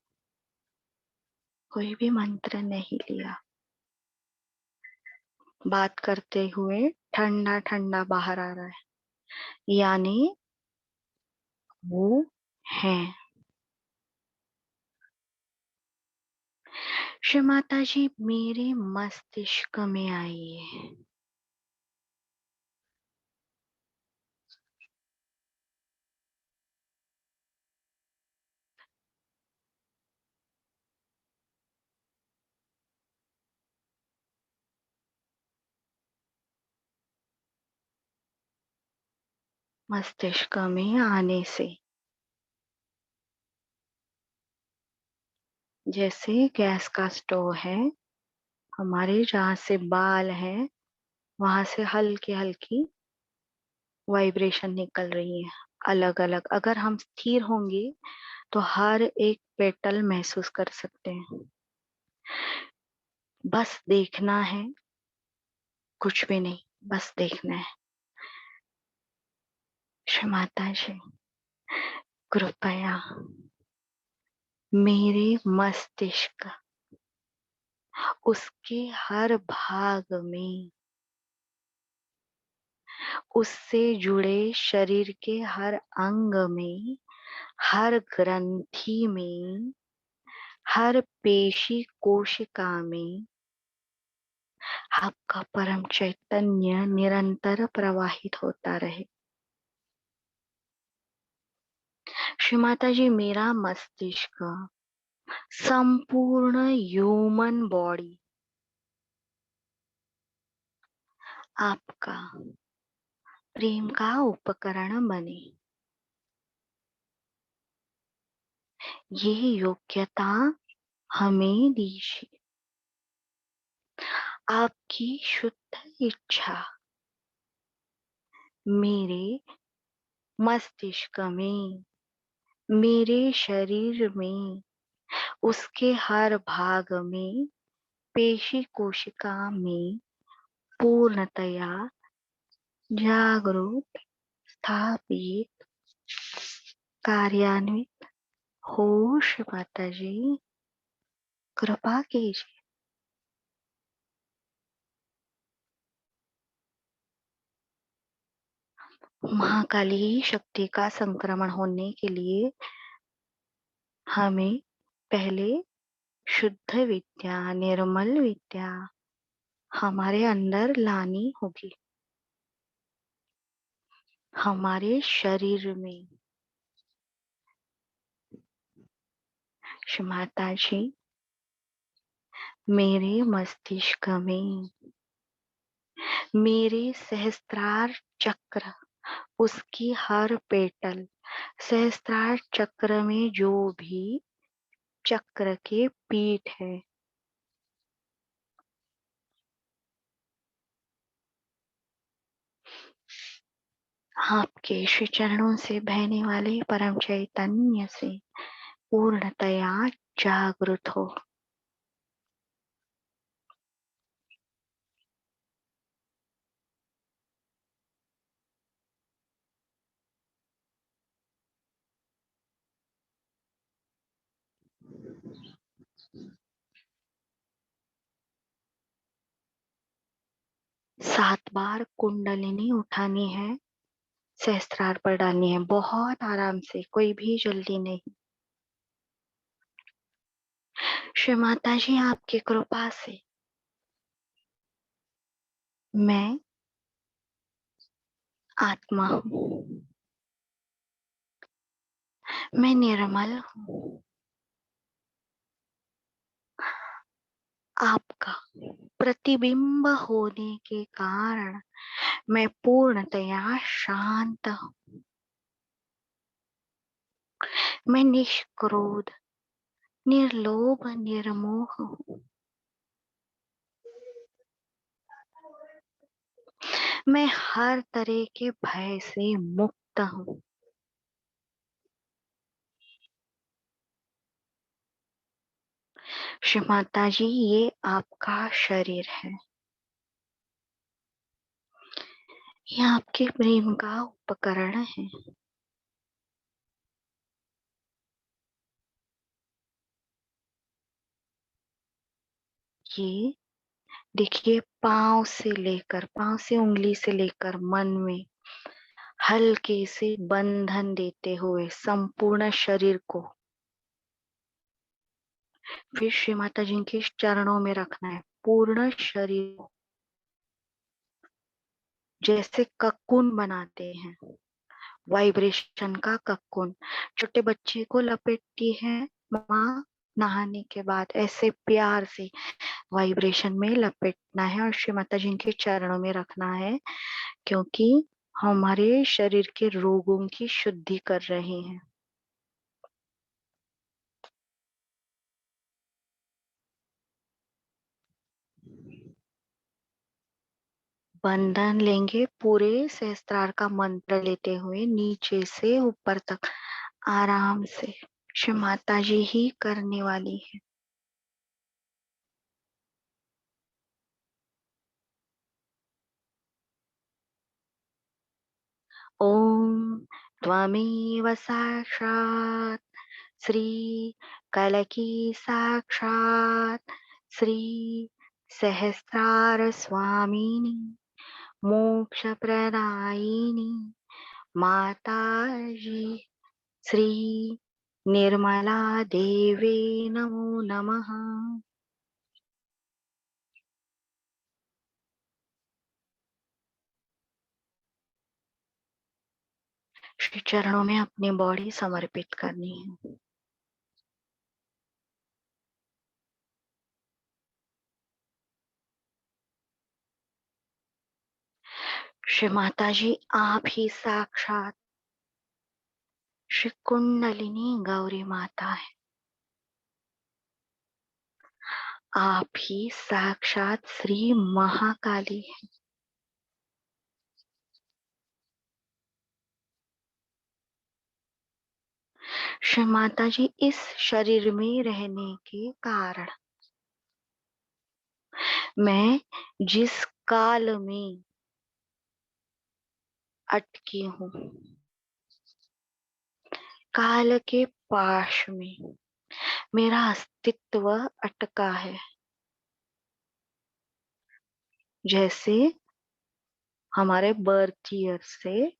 कोई भी मंत्र नहीं लिया। बात करते हुए ठंडा ठंडा बाहर आ रहा है, यानी वो है। श्री माता जी, मेरे मस्तिष्क में आइए। मस्तिष्क में आने से, जैसे गैस का स्टोव है, हमारे जहाँ से बाल है वहां से हल्की हल्की वाइब्रेशन निकल रही है, अलग अलग। अगर हम स्थिर होंगे तो हर एक पेटल महसूस कर सकते हैं। बस देखना है, कुछ भी नहीं, बस देखना है। श्री माता जी, कृपया मेरे मस्तिष्क, उसके हर भाग में, उससे जुड़े शरीर के हर अंग में, हर ग्रंथि में, हर पेशी कोशिका में आपका परम चैतन्य निरंतर प्रवाहित होता रहे। श्री माता जी, मेरा मस्तिष्क संपूर्ण ह्यूमन बॉडी आपका प्रेम का उपकरण बने। ये योग्यता हमें दीजिए। आपकी शुद्ध इच्छा मेरे मस्तिष्क में, मेरे शरीर में, उसके हर भाग में, पेशी कोशिका में पूर्णतया जागरूक, स्थापित, कार्यान्वित हो। माता जी, कृपा कीजिए। महाकाली शक्ति का संक्रमण होने के लिए हमें पहले शुद्ध विद्या, निर्मल विद्या हमारे अंदर लानी होगी। हमारे शरीर में, माता जी, मेरे मस्तिष्क में, मेरे सहस्त्रार चक्र, उसकी हर पेटल, सहस्त्रार चक्र में जो भी चक्र के पीठ है, आपके श्री चरणों से बहने वाले परम चैतन्य से पूर्णतया जागृत हो। सात बार कुंडलिनी उठानी है, सहस्त्रार पर डालनी है, बहुत आराम से, कोई भी जल्दी नहीं। श्री माता जी, आपकी कृपा से मैं आत्मा हूँ, मैं निर्मल हूँ। आपका प्रतिबिंब होने के कारण मैं पूर्णतया शांत हूँ। मैं निष्क्रोध, निर्लोभ, निर्मोह हूँ। मैं हर तरह के भय से मुक्त हूँ। श्री माता जी, ये आपका शरीर है, ये आपके प्रेम का उपकरण है। ये देखिए, पांव से लेकर, पांव से उंगली से लेकर मन में हल्के से बंधन देते हुए संपूर्ण शरीर को फिर श्री माता जी के चरणों में रखना है। पूर्ण शरीर को जैसे ककून बनाते हैं, वाइब्रेशन का ककून, छोटे बच्चे को लपेटती है माँ नहाने के बाद, ऐसे प्यार से वाइब्रेशन में लपेटना है और श्री माता जी के चरणों में रखना है। क्योंकि हमारे शरीर के रोगों की शुद्धि कर रही हैं। बंधन लेंगे, पूरे सहस्त्रार का मंत्र लेते हुए नीचे से ऊपर तक आराम से। श्री माता जी ही करने वाली है। ओम त्वमेव साक्षात् श्री कलकी साक्षात् श्री सहस्रार स्वामिनी मोक्ष प्रदायिनी माता जी श्री निर्मला देवे नमो नमः। श्री चरणों में अपनी बॉडी समर्पित करनी है। श्री माता जी आप ही साक्षात श्री कुंडलिनी गौरी माता है। आप ही साक्षात श्री महाकाली है। श्री माता जी इस शरीर में रहने के कारण मैं जिस काल में अटकी हूँ, काल के पाश में मेरा अस्तित्व अटका है। जैसे हमारे बर्थ ईयर से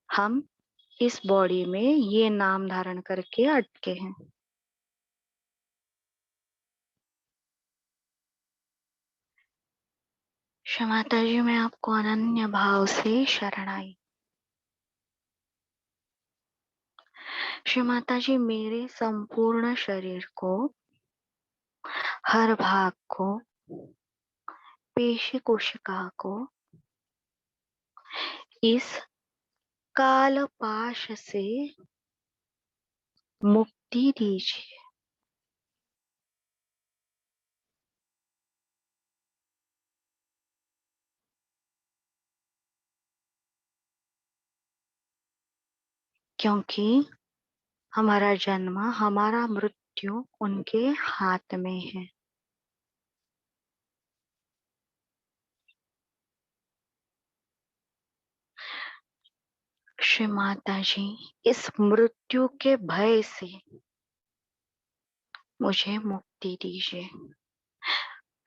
हम इस बॉडी में ये नाम धारण करके अटके हैं। श्री माता जी मैं आपको अनन्य भाव से शरण आई। श्री माता जी मेरे संपूर्ण शरीर को, हर भाग को, पेशी कोशिका को इस काल पाश से मुक्ति दीजिए। क्योंकि हमारा जन्म, हमारा मृत्यु उनके हाथ में है। श्री माता जी इस मृत्यु के भय से मुझे मुक्ति दीजिए।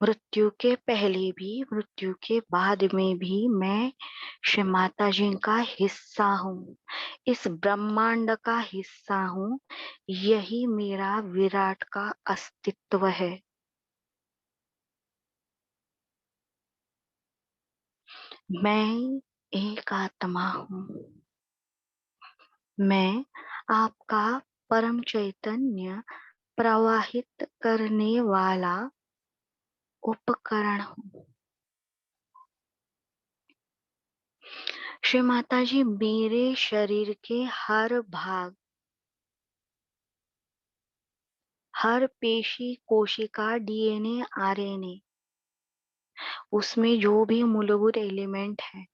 मृत्यु के पहले भी, मृत्यु के बाद में भी मैं श्री माता जी का हिस्सा हूँ, इस ब्रह्मांड का हिस्सा हूँ। यही मेरा विराट का अस्तित्व है। मैं एक आत्मा हूँ। मैं आपका परम चैतन्य प्रवाहित करने वाला उपकरण हूँ। श्री माता जी मेरे शरीर के हर भाग, हर पेशी कोशिका, डीएनए, आरएनए, उसमें जो भी मूलभूत एलिमेंट है,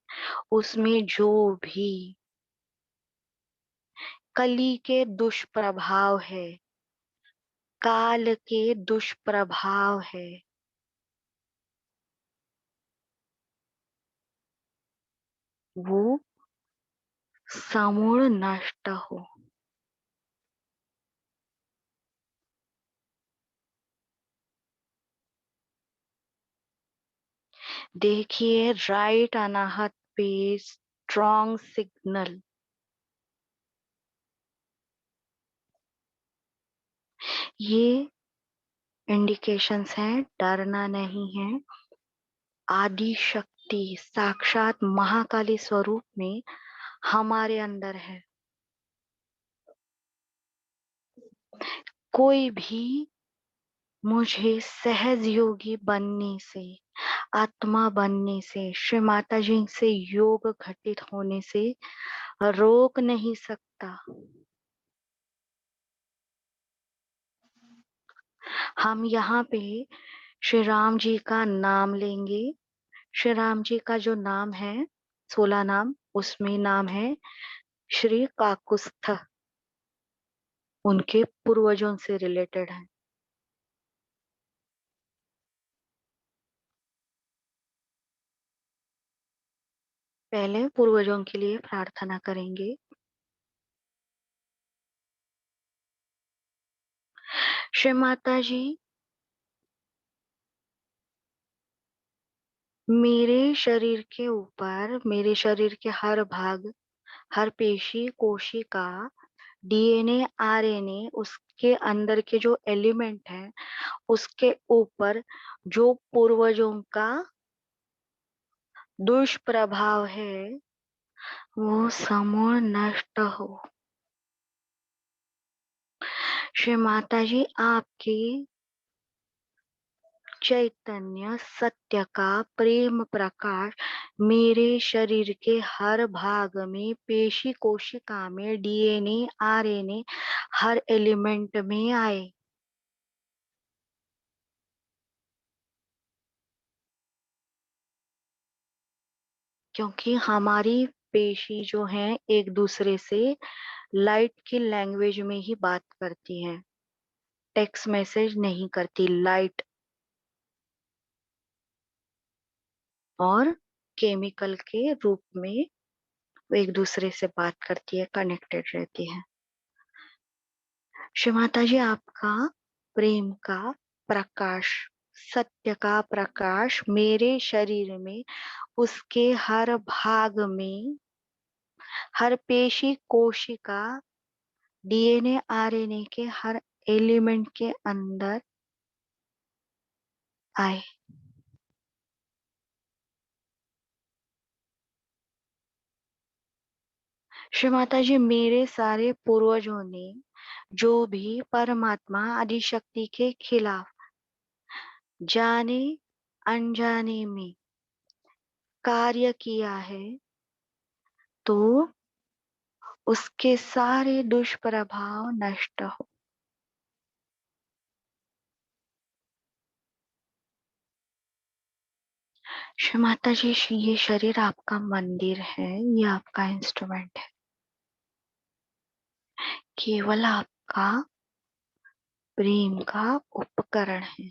उसमें जो भी कली के दुष्प्रभाव है, काल के दुष्प्रभाव है, वो समूल नष्ट हो। देखिए राइट अनाहत पे स्ट्रॉन्ग सिग्नल। ये इंडिकेशंस हैं, डरना नहीं है। आदि शक्ति साक्षात महाकाली स्वरूप में हमारे अंदर है। कोई भी मुझे सहज योगी बनने से, आत्मा बनने से, श्री माता जी से योग घटित होने से रोक नहीं सकता। हम यहाँ पे श्री राम जी का नाम लेंगे। श्री राम जी का जो नाम है, 16 नाम, उसमें नाम है श्री काकुस्थ, उनके पूर्वजों से रिलेटेड है। पहले पूर्वजों के लिए प्रार्थना करेंगे। श्री माता जी, मेरे शरीर के ऊपर, मेरे शरीर के हर भाग, हर पेशी कोशिका, डीएनए आरएनए, उसके अंदर के जो एलिमेंट है, उसके ऊपर जो पूर्वजों का दुष्प्रभाव है वो समूल नष्ट हो। श्री माता जी, आपके चैतन्य सत्य का प्रेम प्रकाश मेरे शरीर के हर भाग में, पेशी कोशिका में, डीएनए आरएनए, हर एलिमेंट में आए। क्योंकि हमारी पेशी जो है एक दूसरे से लाइट की लैंग्वेज में ही बात करती हैं, टेक्स्ट मैसेज नहीं करती। लाइट और केमिकल के रूप में वो एक दूसरे से बात करती है, कनेक्टेड रहती है। श्री माता जी, आपका प्रेम का प्रकाश, सत्य का प्रकाश मेरे शरीर में, उसके हर भाग में, हर पेशी कोशिका, डीएनए आरएनए के हर एलिमेंट के अंदर आए। श्री माता जी, मेरे सारे पूर्वजों ने जो भी परमात्मा आदि शक्ति के खिलाफ जाने अनजाने में कार्य किया है, तो उसके सारे दुष्प्रभाव नष्ट हो। श्री माता जी, ये शरीर आपका मंदिर है, ये आपका इंस्ट्रूमेंट है, केवल आपका प्रेम का उपकरण है।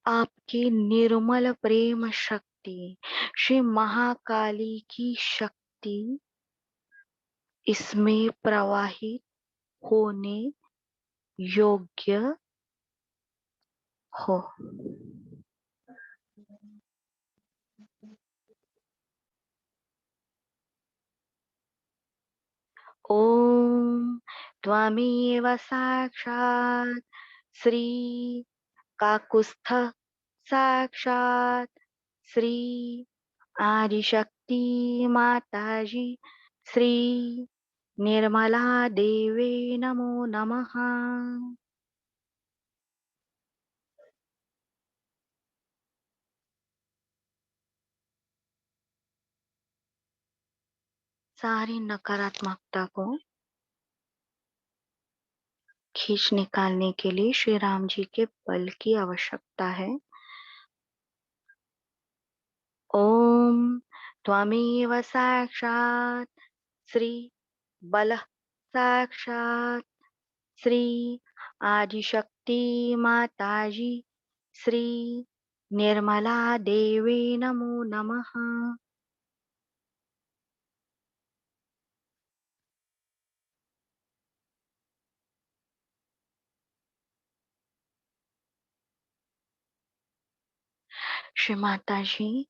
आपकी निर्मल प्रेम शक्ति, श्री महाकाली की शक्ति इसमें प्रवाहित होने योग्य हो। ओम त्वमेव साक्षात् श्री काकुस्थ, साक्षात् श्री आदिशक्ति माताजी, श्री निर्मला देवे नमो नमः। सारी नकारात्मकता को खींच निकालने के लिए श्री राम जी के बल की आवश्यकता है। ओम त्वमेव साक्षात् श्री बल, साक्षात् श्री आदिशक्ति माताजी, श्री निर्मला देवे नमो नमः। श्री माता जी,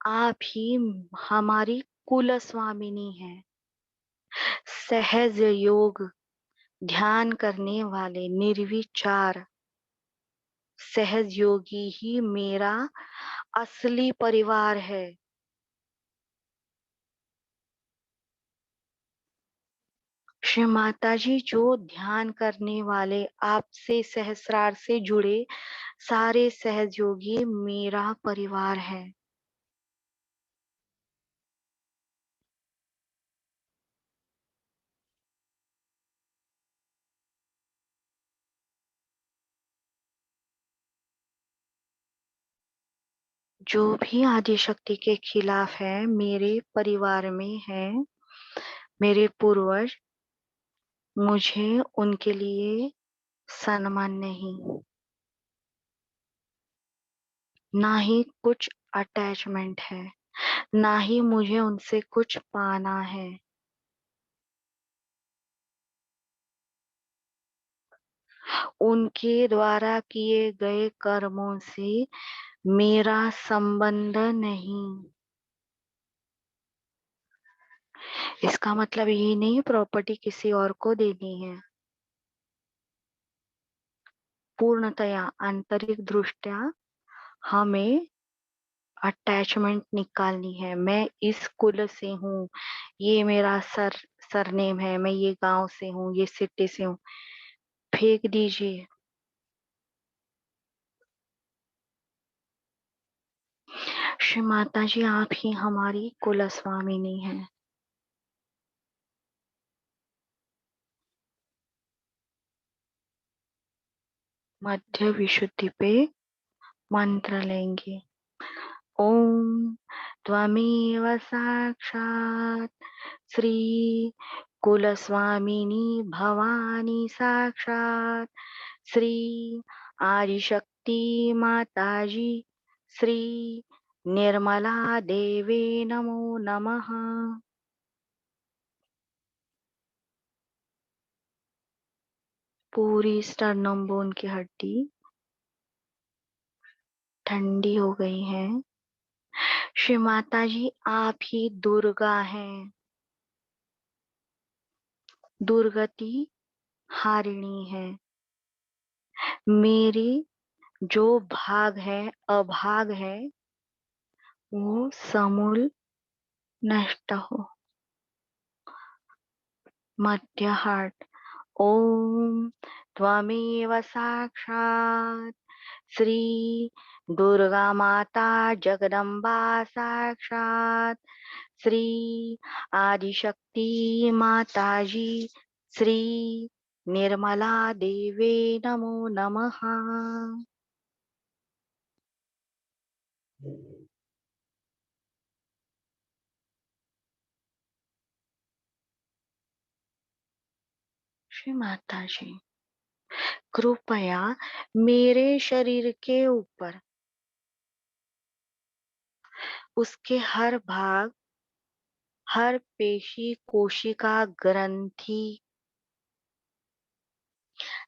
आप ही हमारी कुल स्वामिनी है। सहज योग ध्यान करने वाले निर्विचार सहज योगी ही मेरा असली परिवार है। श्री माता जी, जो ध्यान करने वाले आपसे सहस्रार से जुड़े सारे सहयोगी मेरा परिवार है। जो भी आदिशक्ति के खिलाफ है मेरे परिवार में है, मेरे पूर्वज, मुझे उनके लिए सम्मान नहीं, ना ही कुछ अटैचमेंट है, ना ही मुझे उनसे कुछ पाना है। उनके द्वारा किए गए कर्मों से मेरा संबंध नहीं। इसका मतलब ये नहीं प्रॉपर्टी किसी और को देनी है। पूर्णतया आंतरिक दृष्टया हमें अटैचमेंट निकालनी है। मैं इस कुल से हूँ, ये मेरा सरनेम है, मैं ये गांव से हूँ, ये सिटी से हूँ, फेंक दीजिए। श्री माता जी, आप ही हमारी कुल स्वामिनी है। मध्य विशुद्धि पे मंत्र लेंगे। ओम त्वमेव साक्षात् श्री कुलस्वामिनी भवानी साक्षात् श्री आदिशक्ति माताजी श्री निर्मला देवे नमो नमः। पूरी स्टर्नम बोन की हड्डी ठंडी हो गई है। श्री माता जी, आप ही दुर्गा हैं, दुर्गति हारिणी है। मेरी जो भाग है, अभाग है, वो समूल नष्ट हो। मध्य हार्ट। ओम त्वमेव साक्षात् श्री दुर्गा माता जगदम्बा साक्षात् श्री आदिशक्ति माताजी श्री निर्मला देवे नमो नमः। श्री माता जी, कृपया मेरे शरीर के ऊपर उसके हर भाग, हर पेशी, कोशिका, ग्रंथि,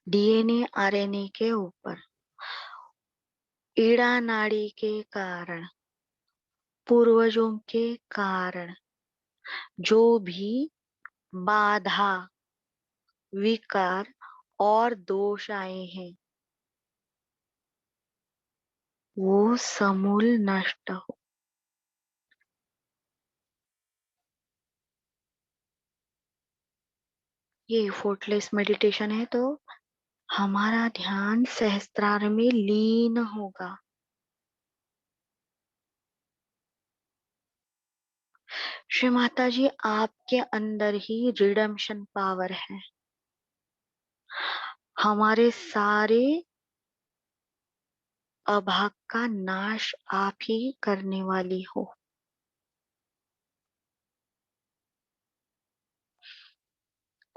डीएनए, आरएनए के ऊपर, ईड़ा नाड़ी के कारण, पूर्वजों के कारण जो भी बाधा, विकार और दोष आए हैं, वो समूल नष्ट हो। ये एफर्टलेस मेडिटेशन है, तो हमारा ध्यान सहस्त्रार में लीन होगा। श्री माता जी, आपके अंदर ही रिडम्पशन पावर है। हमारे सारे अभाग का नाश आप ही करने वाली हो।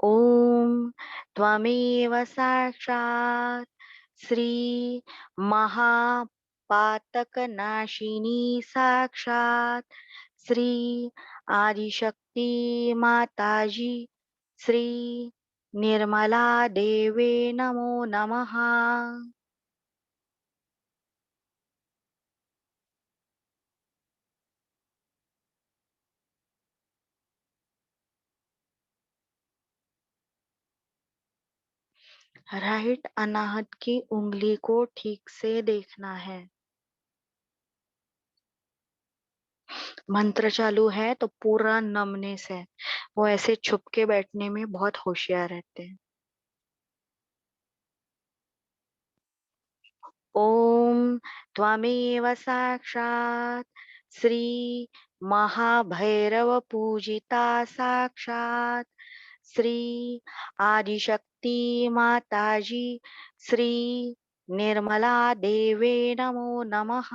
ओम त्वमेव साक्षात् श्री महापातकनाशिनी साक्षात् श्री आदिशक्ति माताजी श्री निर्मला देवे नमो नमः। राइट अनाहत की उंगली को ठीक से देखना है। मंत्र चालू है तो पूरा नमनेस है, वो ऐसे छुप के बैठने में बहुत होशियार रहते हैं। ओम त्वमेव साक्षात् श्री महाभैरव पूजिता साक्षात् श्री आदिशक्ति माताजी श्री निर्मला देवे नमो नमः।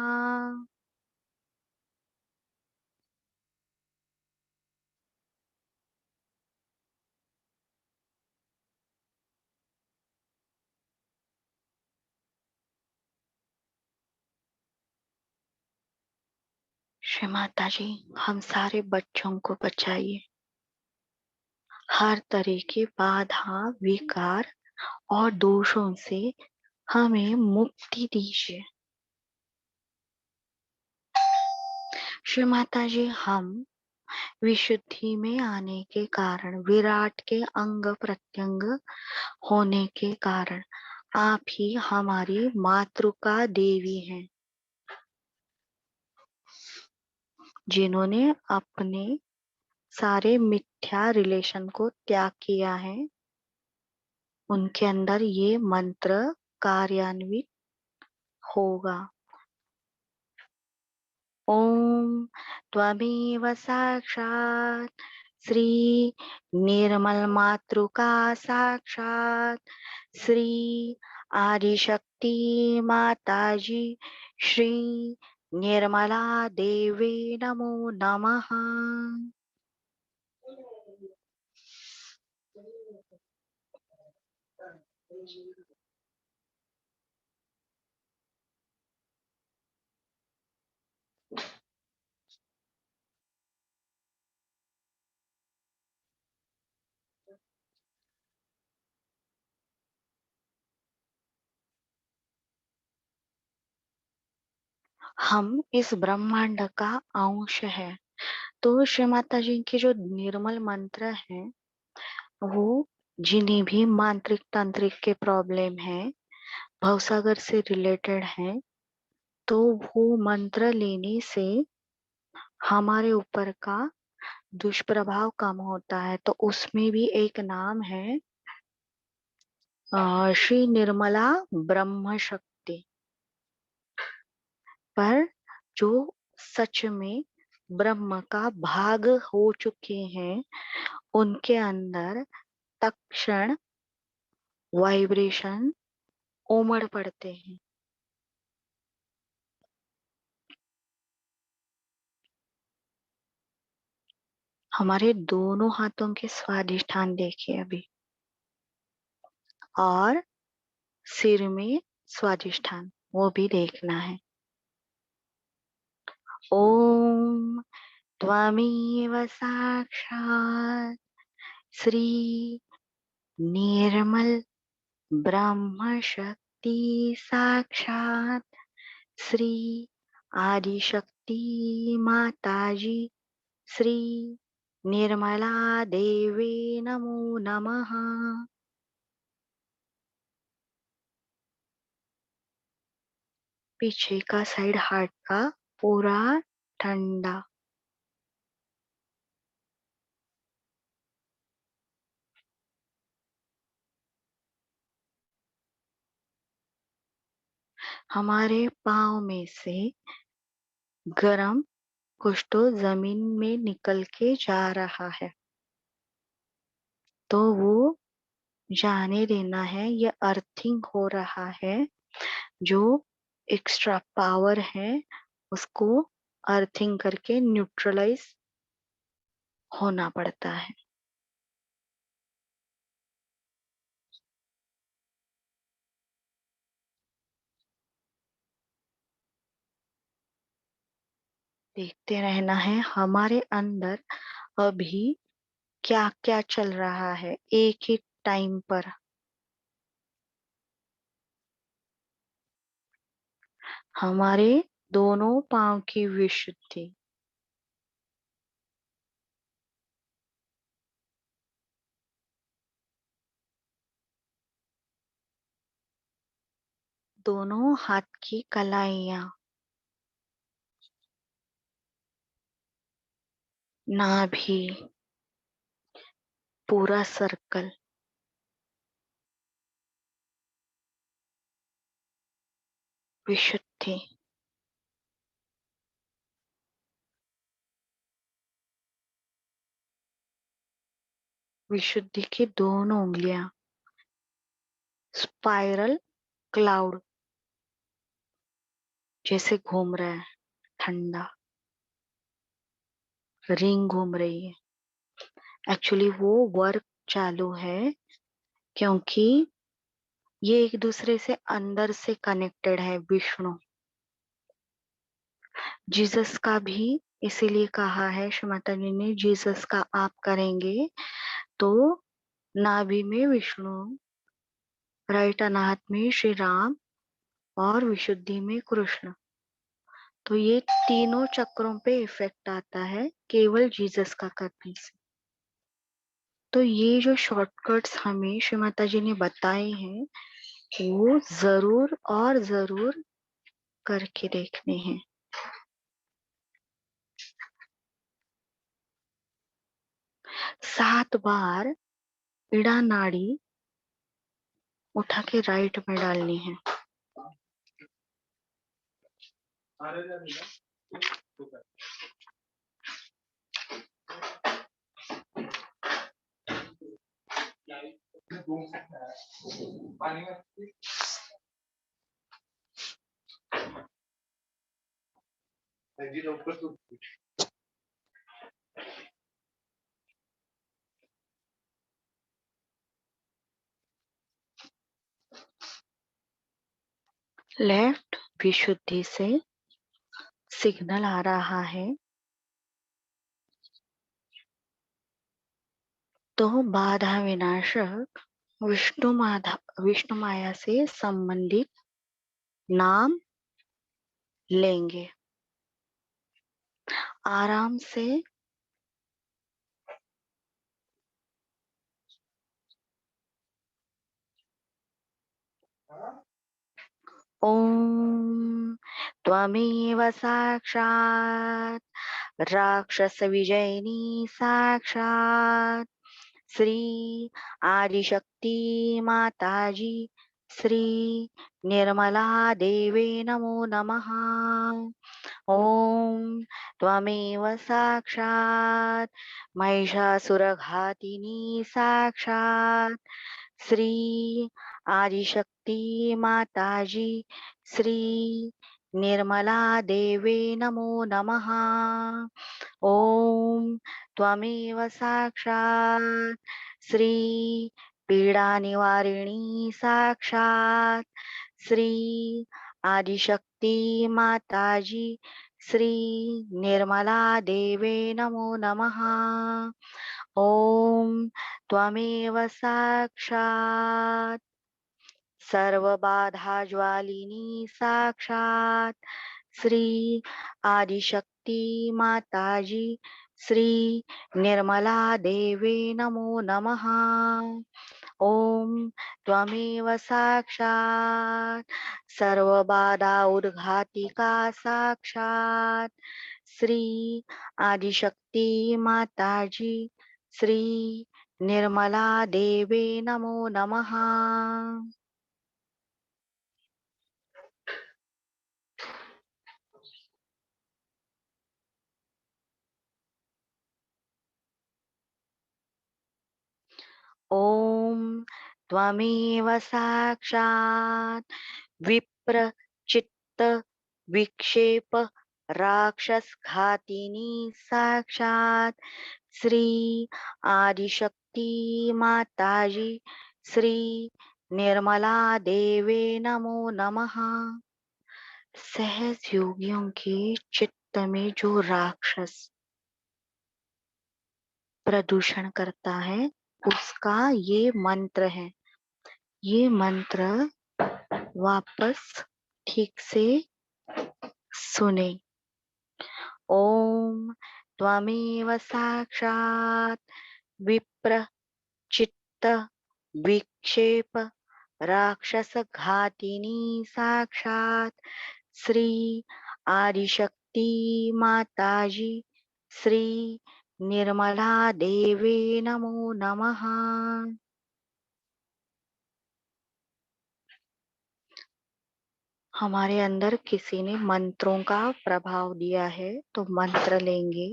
श्री माता जी, हम सारे बच्चों को बचाइए, हर तरह की बाधा विकार और दोषों से हमें मुक्ति दीजिए। श्री माता जी, हम विशुद्धि में आने के कारण, विराट के अंग प्रत्यंग होने के कारण आप ही हमारी मातृका देवी हैं, जिन्होंने अपने सारे मिथ्या रिलेशन को त्याग किया है। उनके अंदर ये मंत्र कार्यान्वित होगा। ओम त्वमेव साक्षात् श्री निर्मल मातृका साक्षात् श्री आदिशक्ति माताजी श्री निर्मला देवी नमो नमः। हम इस ब्रह्मांड का अंश है, तो श्री माता जी के जो निर्मल मंत्र है, वो जिन्हें भी मांत्रिक तांत्रिक के प्रॉब्लम है, भवसागर से रिलेटेड है, तो वो मंत्र लेने से हमारे ऊपर का दुष्प्रभाव कम होता है। तो उसमें भी एक नाम है श्री निर्मला ब्रह्म शक्ति। पर जो सच में ब्रह्म का भाग हो चुके हैं, उनके अंदर तत्क्षण वाइब्रेशन उमड़ पड़ते हैं। हमारे दोनों हाथों के स्वादिष्ठान देखिए अभी, और सिर में स्वादिष्ठान वो भी देखना है। ओम त्वमेव साक्षात् श्री निर्मल ब्रह्म शक्ति साक्षात् श्री आदिशक्ति माताजी श्री निर्मला देवी नमो नमः। पीछे का साइड हार्ट का पूरा ठंडा। हमारे पाँव में से गरम कुछ तो जमीन में निकल के जा रहा है, तो वो जाने देना है। ये अर्थिंग हो रहा है, जो एक्स्ट्रा पावर है उसको अर्थिंग करके न्यूट्रलाइज होना पड़ता है। देखते रहना है हमारे अंदर अभी क्या क्या चल रहा है एक ही टाइम पर। हमारे दोनों पांव की विशुद्धि, दोनों हाथ की कलाइयां, नाभि, पूरा सर्कल, विशुद्धि, विशुद्धि की दोनों उंगलियां, स्पाइरल क्लाउड जैसे घूम रहा है, ठंडा रिंग घूम रही है। एक्चुअली वो वर्क चालू है क्योंकि ये एक दूसरे से अंदर से कनेक्टेड है। विष्णु, जीसस का भी इसीलिए कहा है श्री माता जी ने, जीसस का आप करेंगे तो नाभि में विष्णु, राइट अनाहत में श्री राम और विशुद्धि में कृष्ण। तो ये तीनों चक्रों पे इफेक्ट आता है केवल जीसस का करने से। तो ये जो शॉर्टकट्स हमें श्री माता जी ने बताए हैं वो जरूर और जरूर करके देखने हैं। 7 बार इड़ा नाड़ी उठा के राइट में डालनी है। लेफ्ट विशुद्धि से सिग्नल आ रहा है तो बाधा विनाशक विष्णु माया से संबंधित नाम लेंगे। आराम से ओम त्वमेव साक्षात् राक्षस विजयिनी साक्षात् श्री आदिशक्ति माताजी श्री निर्मला देवे नमो नमः। ओम त्वमेव साक्षात् महिषासुरघातिनी साक्षात् श्री आदिशक्ति माताजी श्री निर्मला देवे नमो नमः। ओम त्वमेव साक्षात् श्री पीड़ा निवारिणी साक्षात् श्री आदिशक्ति माताजी श्री निर्मला देवे नमो नमः। ओम त्वमेव साक्षात् सर्वबाधा ज्वालिनी साक्षात् श्री आदिशक्ति माताजी श्री निर्मला देवे नमो नमः। ओम त्वमेव साक्षात् सर्वबाधा उद्घातिका साक्षात् श्री आदिशक्ति माताजी श्री निर्मला देवे नमो नमः। ओम त्वमेव साक्षात् विप्र चित्त विक्षेप राक्षस घातिनी साक्षात् श्री आदिशक्ति माताजी श्री निर्मला देवे नमो नमः। सहज योगियों के चित्त में जो राक्षस प्रदूषण करता है उसका ये मंत्र है। ये मंत्र वापस ठीक से सुने। ओम त्वमेव साक्षात् विप्र चित्त विक्षेप राक्षस घातिनी साक्षात् श्री आदिशक्ति माताजी श्री निर्मला देवे नमो नमः। हमारे अंदर किसी ने मंत्रों का प्रभाव दिया है तो मंत्र लेंगे।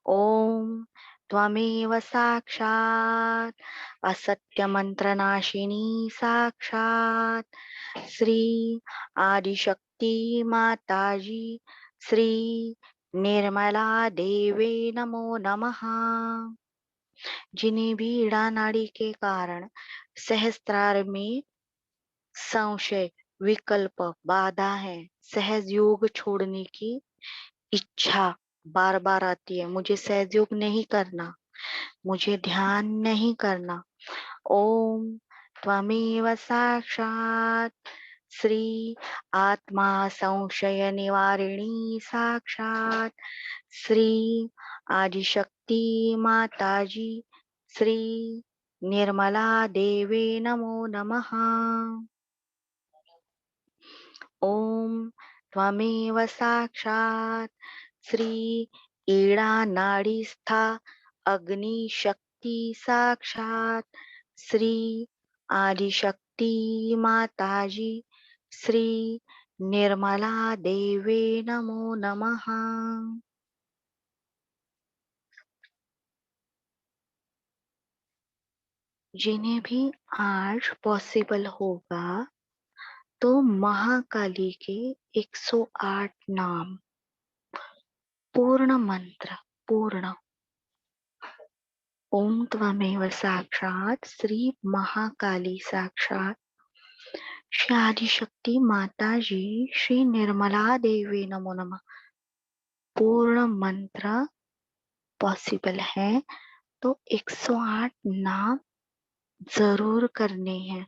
ओम त्वमेव साक्षात् असत्य मंत्र नाशिनी साक्षात् श्री आदिशक्ति माताजी श्री निर्मला देवे नमो नमः। जिन्हें भी ईड़ा नाड़ी के कारण सहस्त्रार में संशय विकल्प बाधा है, सहज योग छोड़ने की इच्छा बार बार आती है, मुझे सहज योग नहीं करना, मुझे ध्यान नहीं करना। ओम त्वमेव साक्षात् श्री आत्मा संशय निवारिणी साक्षात् श्री आदिशक्ति माताजी श्री निर्मला देवे नमो नमः। ओम त्वमेव साक्षात् श्री ईड़ा नाड़ीस्था अग्नि शक्ति साक्षात् श्री आदिशक्ति माताजी श्री निर्मला देवे नमो नमः। जिन्हें भी आज पॉसिबल होगा तो महाकाली के 108 नाम पूर्ण मंत्र पूर्ण ओम त्वमेव साक्षात् श्री महाकाली साक्षात् श्री आदिशक्ति माता जी श्री निर्मला देवी नमो नमः पूर्ण मंत्र पॉसिबल है तो 108 नाम जरूर करने हैं।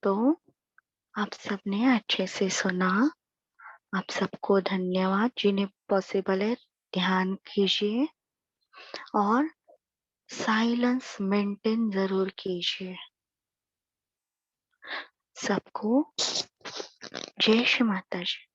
तो आप सबने अच्छे से सुना, आप सबको धन्यवाद। जिन्हें पॉसिबल है ध्यान कीजिए और साइलेंस मेंटेन जरूर कीजिए। सबको जय श्री माता जी।